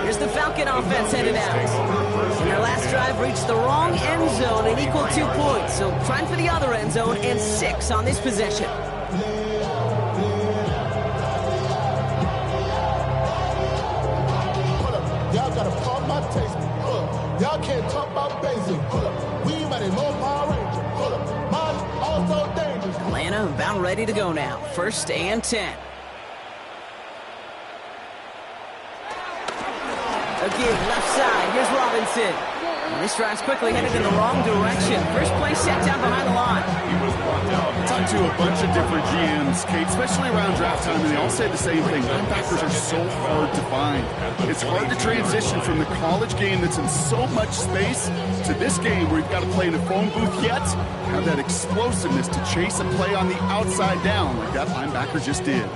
Here's the Falcon offense headed out. And their last drive reached the wrong end zone and equal 2 points. So trying for the other end zone and 6 on this possession. Y'all gotta pump my taste. Y'all can't talk about basic. We mighty low Power Ranger. Mine also dangerous. Atlanta about ready to go now. 1st and 10. Again, left side. Here's Robinson. And this drive's quickly headed in the wrong direction. First play set down behind the line. He was brought down. I talked to a bunch of different GMs, Kate, especially around draft time, and they all say the same thing. Linebackers are so hard to find. It's hard to transition from the college game that's in so much space to this game where you've got to play in a phone booth yet, have that explosiveness to chase a play on the outside down like that linebacker just did.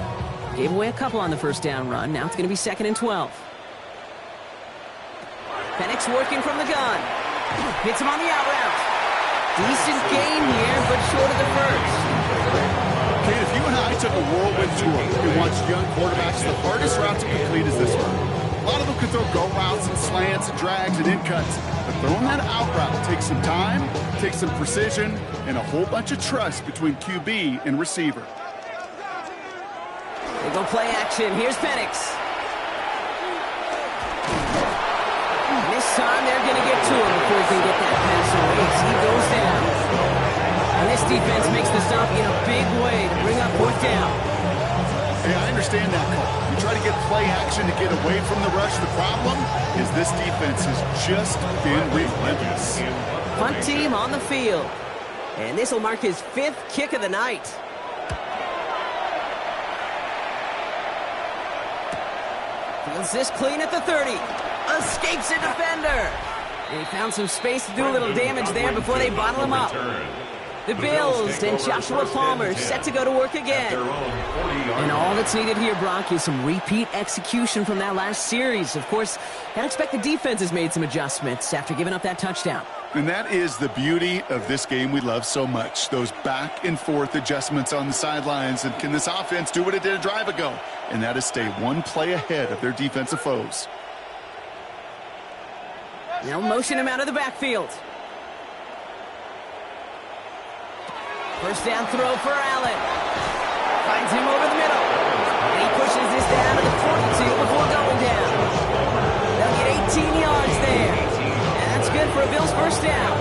Gave away a couple on the first down run. Now it's going to be 2nd and 12. Penix working from the gun. Hits him on the out route. Decent gain here, but short of the first. Kate, if you and I took a whirlwind tour and watched young quarterbacks, the hardest route to complete is this one. A lot of them could throw go routes and slants and drags and in cuts, but throwing that out route takes some time, takes some precision, and a whole bunch of trust between QB and receiver. They go play action. Here's Penix. This time they're going to get to him before he can get that pass away. He goes down. And this defense makes the stop in a big way to bring up 4th down. Hey, I understand that call. You try to get play action to get away from the rush. The problem is this defense has just been relentless. Punt team on the field. And this will mark his 5th kick of the night. Feels this clean at the 30. Escapes a defender. And he found some space to do a little damage there before they bottle him up. The Bills and Joshua Palmer set to go to work again. And all that's needed here, Brock, is some repeat execution from that last series. Of course, I expect the defense has made some adjustments after giving up that touchdown. And that is the beauty of this game we love so much. Those back and forth adjustments on the sidelines. And can this offense do what it did a drive ago? And that is stay one play ahead of their defensive foes. They'll motion him out of the backfield. First down throw for Allen. Finds him over the middle. And he pushes this down to the 42 before going down. They'll get 18 yards there. And that's good for a Bills first down.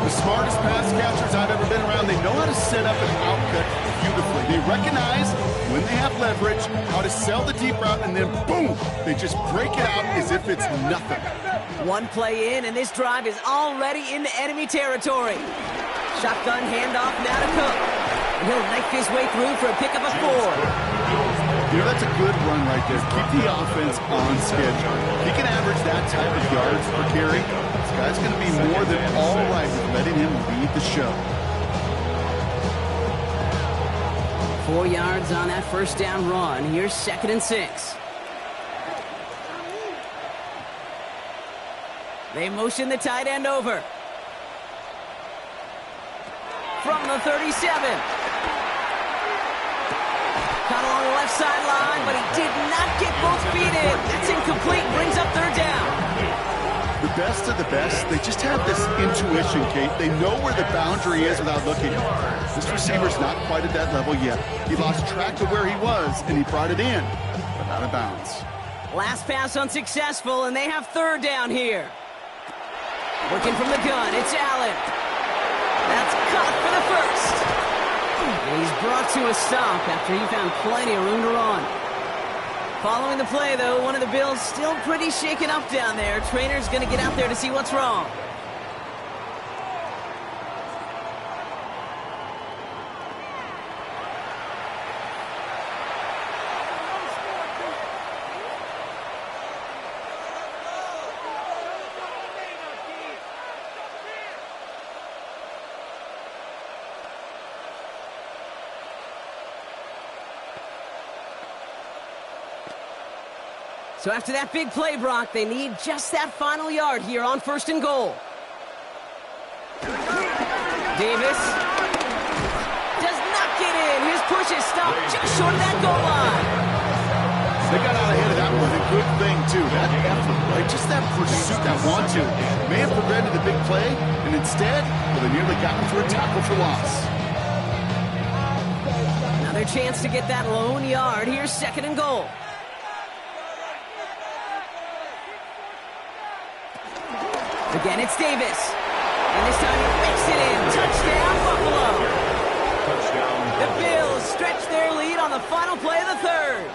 The smartest pass catchers I've ever been around, they know how to set up an outcut beautifully. They recognize when they have leverage, how to sell the deep route, and then boom, they just break it out as if it's nothing. One play in, and this drive is already into enemy territory. Shotgun handoff now to Cook. And he'll knife his way through for a pickup of 4. You know, that's a good run right there. Keep the offense on schedule. If he can average that type of yards per carry, this guy's going to be more than all right with letting him lead the show. 4 yards on that first down run. Here's 2nd and 6. They motion the tight end over. From the 37. Caught along the left sideline, but he did not get both feet in. That's incomplete. Brings up 3rd down. The best of the best, they just have this intuition, Kate. They know where the boundary is without looking. This receiver's not quite at that level yet. He lost track of where he was, and he brought it in, but out of bounds. Last pass unsuccessful, and they have 3rd down here. Working from the gun, it's Allen. That's caught for the first. And he's brought to a stop after he found plenty of room to run. Following the play, though, one of the Bills still pretty shaken up down there. Trainer's going to get out there to see what's wrong. So after that big play, Brock, they need just that final yard here on 1st and goal. Davis does not get in. His push is stopped just short of that goal line. They got out ahead of that one. A good thing, too. That effort, right? Just that pursuit, that want-to. May have prevented the big play, and instead, well, they nearly got him for a tackle for loss. Another chance to get that lone yard. Here's 2nd and goal. Again, it's Davis. And this time he makes it in. Touchdown, Buffalo. Touchdown. The Bills stretch their lead on the final play of the 3rd.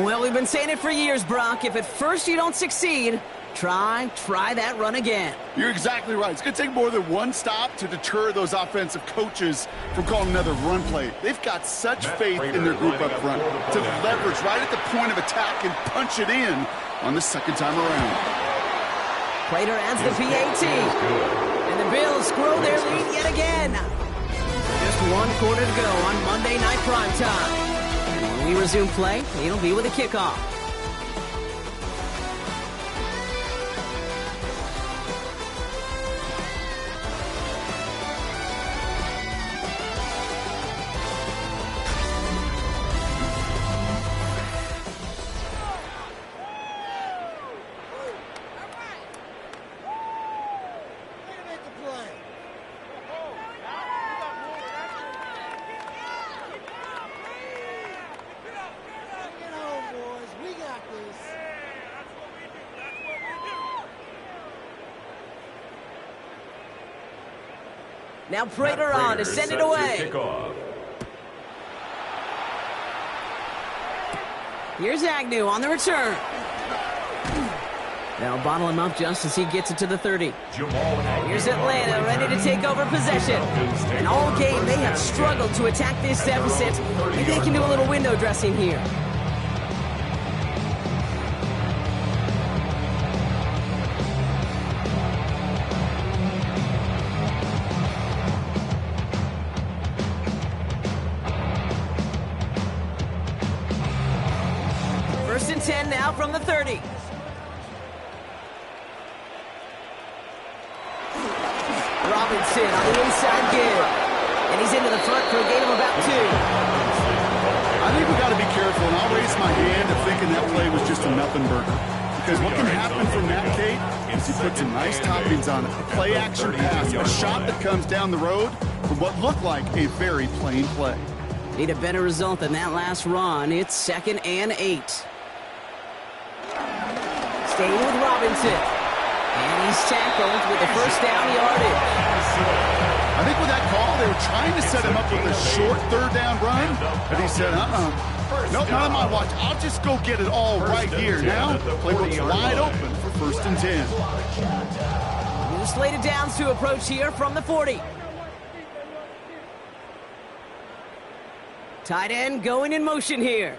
Well, we've been saying it for years, Brock. If at first you don't succeed, try that run again. You're exactly right. It's going to take more than one stop to deter those offensive coaches from calling another run play. They've got such faith in their group up front to leverage right at the point of attack and punch it in on the second time around. Prater adds the PAT. And the Bills grow their lead yet again. Just 1 quarter to go on Monday Night Primetime. And when we resume play, it'll be with a kickoff. Now Prater on to send it away. Here's Agnew on the return. They'll bottle him up just as he gets it to the 30. Here's Atlanta ready to take over possession. And all game they have struggled to attack this deficit. Maybe they can do a little window dressing here. First and 10 now from the 30. Robinson on the inside give. And he's into the front for a gain of about 2. I think we got to be careful, and I'll raise my hand of thinking that play was just a nothing burger. Because what can happen from that, Kate, is you put some nice toppings on it. A play action pass, a shot that comes down the road for what looked like a very plain play. Need a better result than that last run. It's 2nd and 8. Staying with Robinson. And he's tackled with the first down yardage. I think with that call, they were trying to set him up with a short third down run. But he said, nope, not on my watch. I'll just go get it all right here. Now, playbook's wide open for 1st and 10. New slated downs to approach here from the 40. Tight end going in motion here.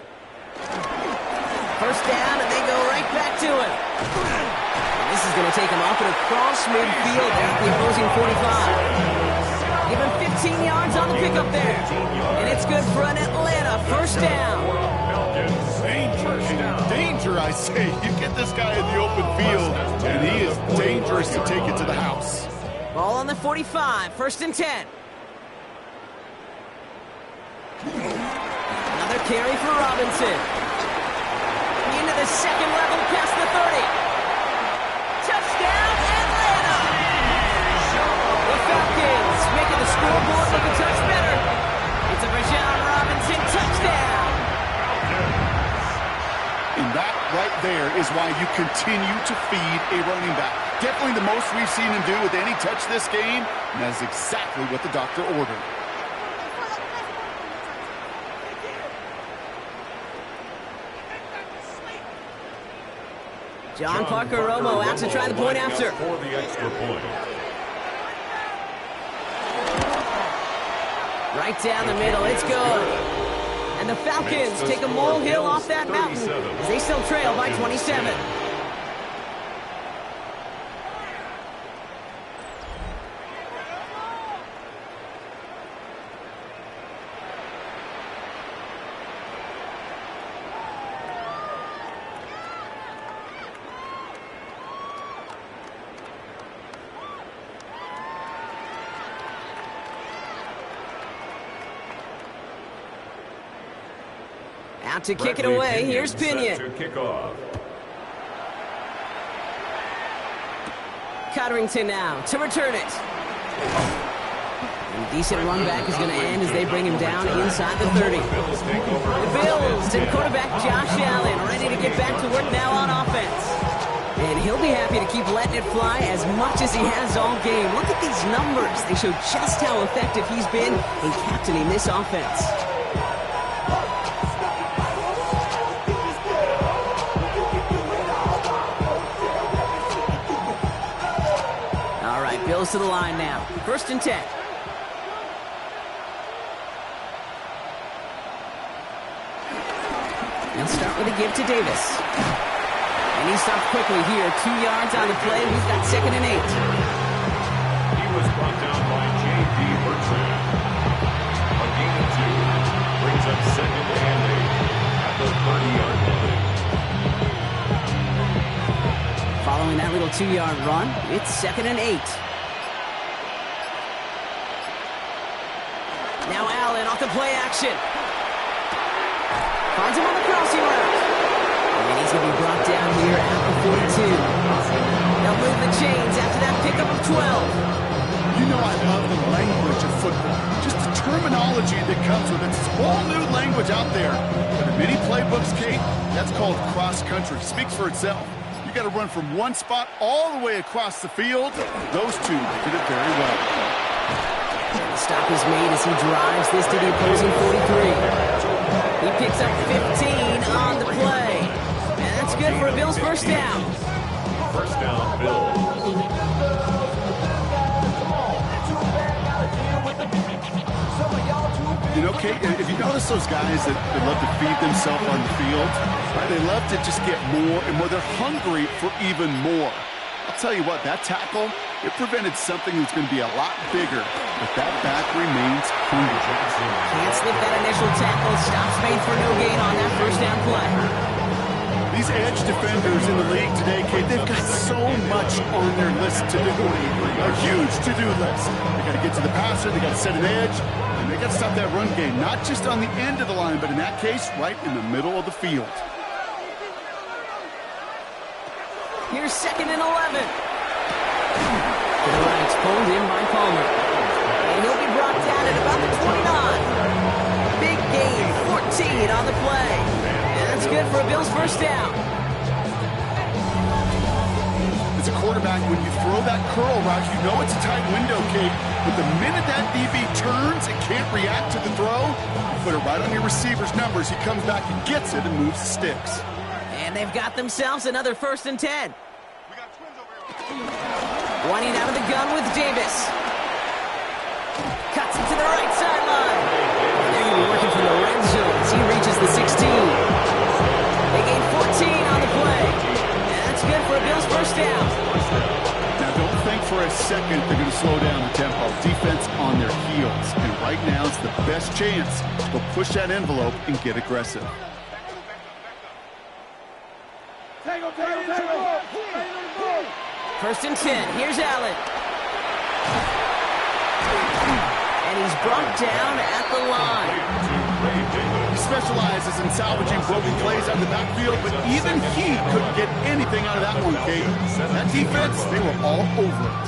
First down, and they go right back to it. And this is going to take him off and across midfield at the opposing 45. Give him 15 yards on the pickup there. And it's good for an Atlanta first down. Danger, I say. You get this guy in the open field, and he is dangerous to take it to the house. Ball on the 45, 1st and 10. Another carry for Robinson. Into the second level past the 30. Touchdown, Atlanta! The Falcons making the scoreboard look a touch better. It's a Bijan Robinson touchdown. And that right there is why you continue to feed a running back. Definitely the most we've seen him do with any touch this game, and that's exactly what the doctor ordered. John Parker Romo out to try the point after. For the extra point. Right down the middle, it's good. And the Falcons take a molehill off that mountain as they still trail by 27. Out to kick it away, here's Pinion. Cotterington now to return it. And decent run back is going to end as they bring him down inside the 30. The Bills and quarterback Josh Allen ready to get back to work now on offense. And he'll be happy to keep letting it fly as much as he has all game. Look at these numbers. They show just how effective he's been in captaining this offense. goes to the line now. 1st and 10. They'll start with a give to Davis. And he stopped quickly here. 2 yards on the play. He's got 2nd and 8. He was brought down by J.D. Bertrand. A gain of 2 brings up 2nd and 8 at the 30-yard line. Following that little 2-yard run, it's 2nd and 8. Now Allen off the play action. Finds him on the crossing route. And he's going to be brought down here at the 42. They'll move the chains after that pickup of 12. You know I love the language of football. Just the terminology that comes with it. It's a whole new language out there. But in many playbooks, Kate, that's called cross-country. Speaks for itself. You got to run from one spot all the way across the field. Those two did it very well. The stop is made as he drives this to the opposing 43. He picks up 15 on the play. And that's good for a Bills 1st down. 1st down, Bills. You know, Kate, if you notice those guys that love to feed themselves on the field, right, they love to just get more and more. They're hungry for even more. I'll tell you what, that tackle, it prevented something that's going to be a lot bigger, but that back remains hungry. Can't slip that initial tackle. Stops made for no gain on that 1st down play. These edge defenders in the league today, Kate, they've got so much on their list to do. A huge to-do list. They got to get to the passer, they got to set an edge, and they got to stop that run game, not just on the end of the line, but in that case, right in the middle of the field. Here's 2nd and 11. To the right, it's pulled in by Palmer. And he'll be brought down at about the 29. Big gain, 14 on the play. And that's good for a Bills 1st down. As a quarterback, when you throw that curl route, you know it's a tight window, Kate. But the minute that DB turns and can't react to the throw, you put it right on your receiver's numbers. He comes back and gets it and moves the sticks. And they've got themselves another 1st and 10. Winding out of the gun with Davis. Cuts it to the right sideline. They're going to be working from the red zone as he reaches the 16. They gain 14 on the play. And that's good for a Bills 1st down. Now, don't think for a second they're going to slow down the tempo. Defense on their heels. And right now it's the best chance to go push that envelope and get aggressive. 1st and 10. Here's Allen. And he's brought down at the line. He specializes in salvaging broken plays out of the backfield, but even he couldn't get anything out of that one, Kate. That defense, they were all over it.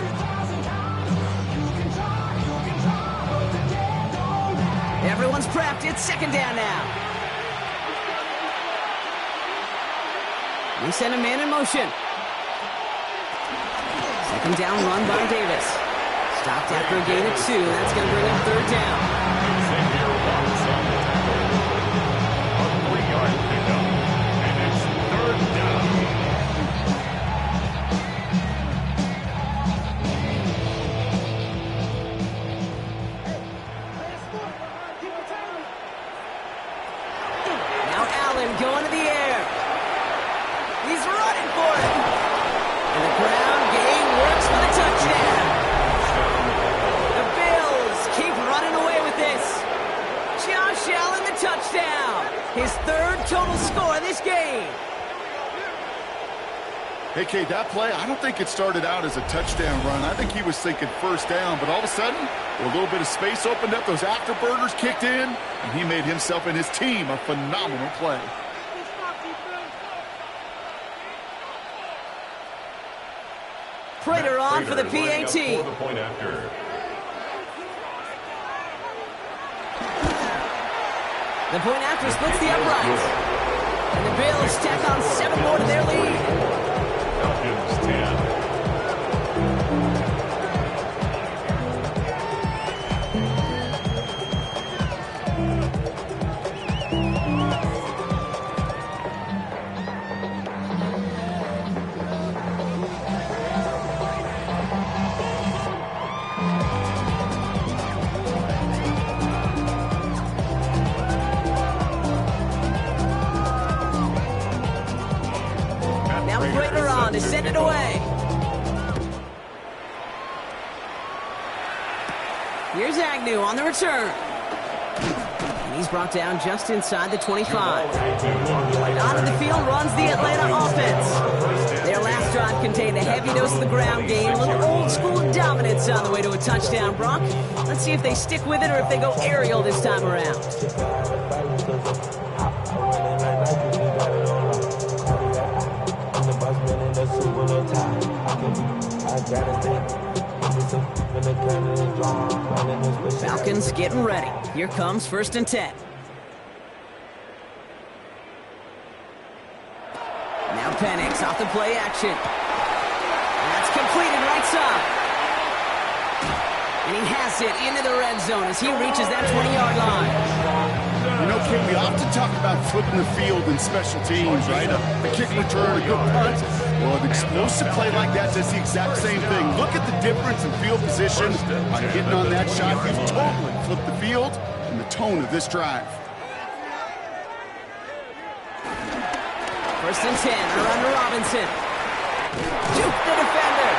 Everyone's prepped. It's 2nd down now. We send a man in motion. 2nd down run by Davis. Stopped after a gain of 2. That's going to bring up 3rd down. Xavier Watts on the tackle. A 3-yard pickup. And it's 3rd down. Now Allen going to the air. He's running for it. And the ground game works for the touchdown. The Bills keep running away with this. Josh Allen, the touchdown. His 3rd total score this game. Hey, Kate, that play, I don't think it started out as a touchdown run. I think he was thinking 1st down, but all of a sudden, a little bit of space opened up, those afterburners kicked in, and he made himself and his team a phenomenal play. Prater on for the PAT. For the point after. The point after splits the uprights. And the Bills tack on 7 more to their lead. Falcons 10. to send it away. Here's Agnew on the return. And he's brought down just inside the 25. Out of the field runs the Atlanta offense. Their last drive contained a heavy dose of the ground game, a little old-school dominance on the way to a touchdown, Brock. Let's see if they stick with it or if they go aerial this time around. Falcons getting ready. Here comes 1st and 10. Now Penix off the play action. That's completed right side. And he has it into the red zone as he reaches that 20-yard line. You know, Kate, we often talk about flipping the field in special teams, right? A kick return, a good punt. Well, an explosive play like that does the exact same thing. Look at the difference in field position by hitting on that shot. You've totally flipped the field and the tone of this drive. 1st and 10, around to Robinson. Juke the defender.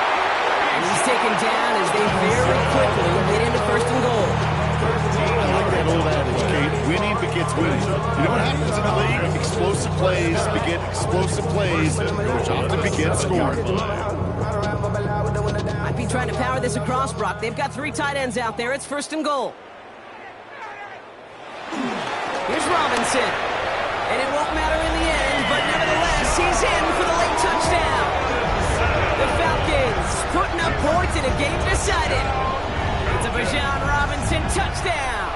And he's taken down as they very quickly get into 1st and goal. I like that old adage, Kate. Winning begets winning. You know what happens in the league? Explosive plays beget explosive plays, which often beget scoring. Might be trying to power this across, Brock. They've got 3 tight ends out there. It's 1st and goal. Here's Robinson. And it won't matter in the end, but nevertheless, he's in for the late touchdown. The Falcons putting up points in a game decided. It's a Bijan Robinson touchdown.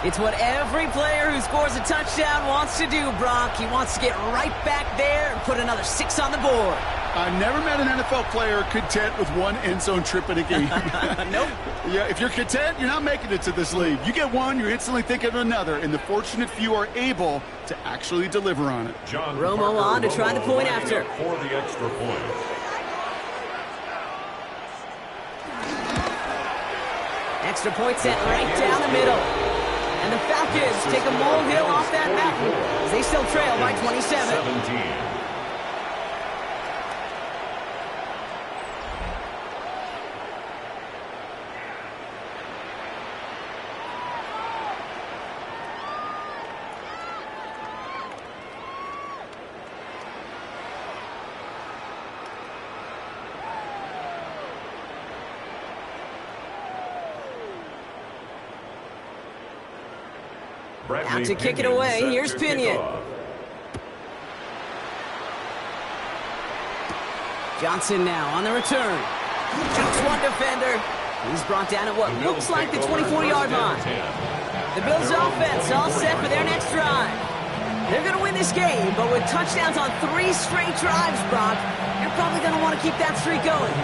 It's what every player who scores a touchdown wants to do, Brock. He wants to get right back there and put another 6 on the board. I've never met an NFL player content with one end zone trip in a game. Nope. Yeah, if you're content, you're not making it to this league. You get one, you're instantly thinking of another, and the fortunate few are able to actually deliver on it. John Romo on to try the point after. For the extra point. Extra point set right down the middle. And the Falcons take a molehill off that mountain as they still trail by 27. 17. Out to kick it away, here's Pinion. Johnson now on the return. Jukes one defender. He's brought down at what looks like the 24-yard line. The Bills offense all set for their next drive. They're going to win this game, but with touchdowns on 3 straight drives, Brock, you're probably going to want to keep that streak going.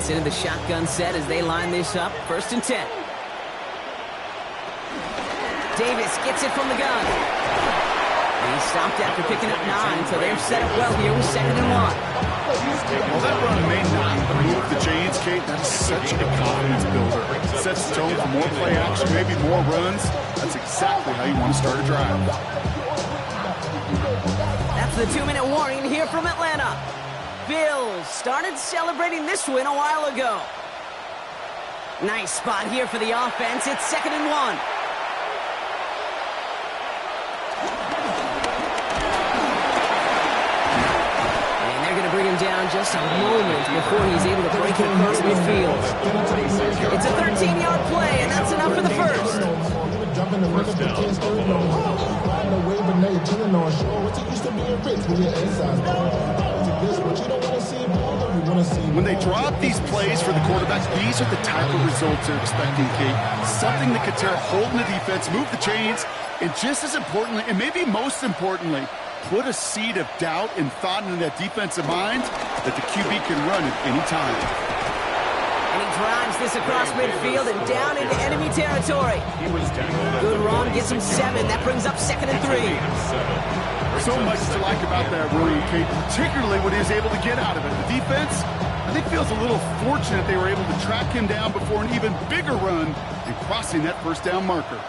Into the shotgun set as they line this up. 1st and 10. Davis gets it from the gun. And he stopped after picking up 9, so they're set up well here with 2nd and 1. Well, that run may not move the chains, Kate. That is such a confidence builder. It sets the tone for more play action, maybe more runs. That's exactly how you want to start a drive. That's the 2-minute warning here from Atlanta. Bills started celebrating this win a while ago. Nice spot here for the offense. It's 2nd and 1. And they're going to bring him down just a moment before he's able to break it across midfield. It's a 13-yard play, and that's enough for the first. First down. When they drop these plays for the quarterback, these are the type of results they're expecting, Kate. Something that could tear a hole in the defense, move the chains, and just as importantly, and maybe most importantly, put a seed of doubt and thought into that defensive mind that the QB can run at any time. And he drives this across midfield and down into enemy territory. Good run, gets him 7. That brings up 2nd and 3. So much to like about that run, Kate, particularly what he was able to get out of it. The defense, I think, feels a little fortunate they were able to track him down before an even bigger run and crossing that first down marker.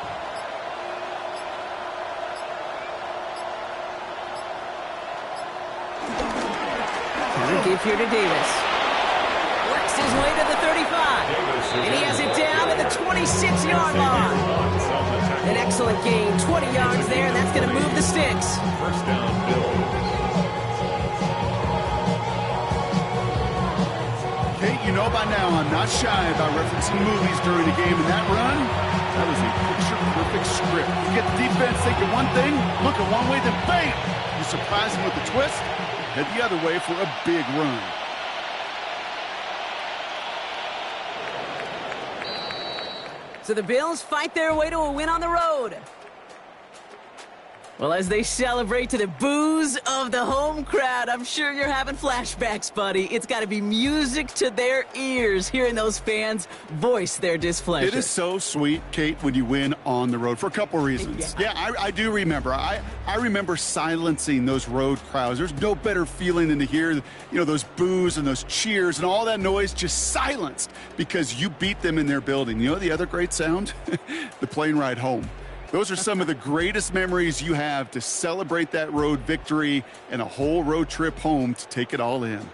Give here to Davis. Works his way to the 35. And he has it down to the 26-yard line. An excellent gain, 20 yards there, and that's going to move the sticks. First down, Bills. Kate, you know by now I'm not shy about referencing movies during a game, and that run, that was a picture-perfect script. You get the defense thinking one thing, look at one way, then bam! You surprise them with a twist, head the other way for a big run. So the Bills fight their way to a win on the road. Well, as they celebrate to the boos of the home crowd, I'm sure you're having flashbacks, buddy. It's got to be music to their ears, hearing those fans voice their displeasure. It is so sweet, Kate, when you win on the road for a couple reasons. Yeah, I do remember. I remember silencing those road crowds. There's no better feeling than to hear, those boos and those cheers and all that noise just silenced because you beat them in their building. You know the other great sound? The plane ride home. Those are some of the greatest memories you have to celebrate that road victory and a whole road trip home to take it all in.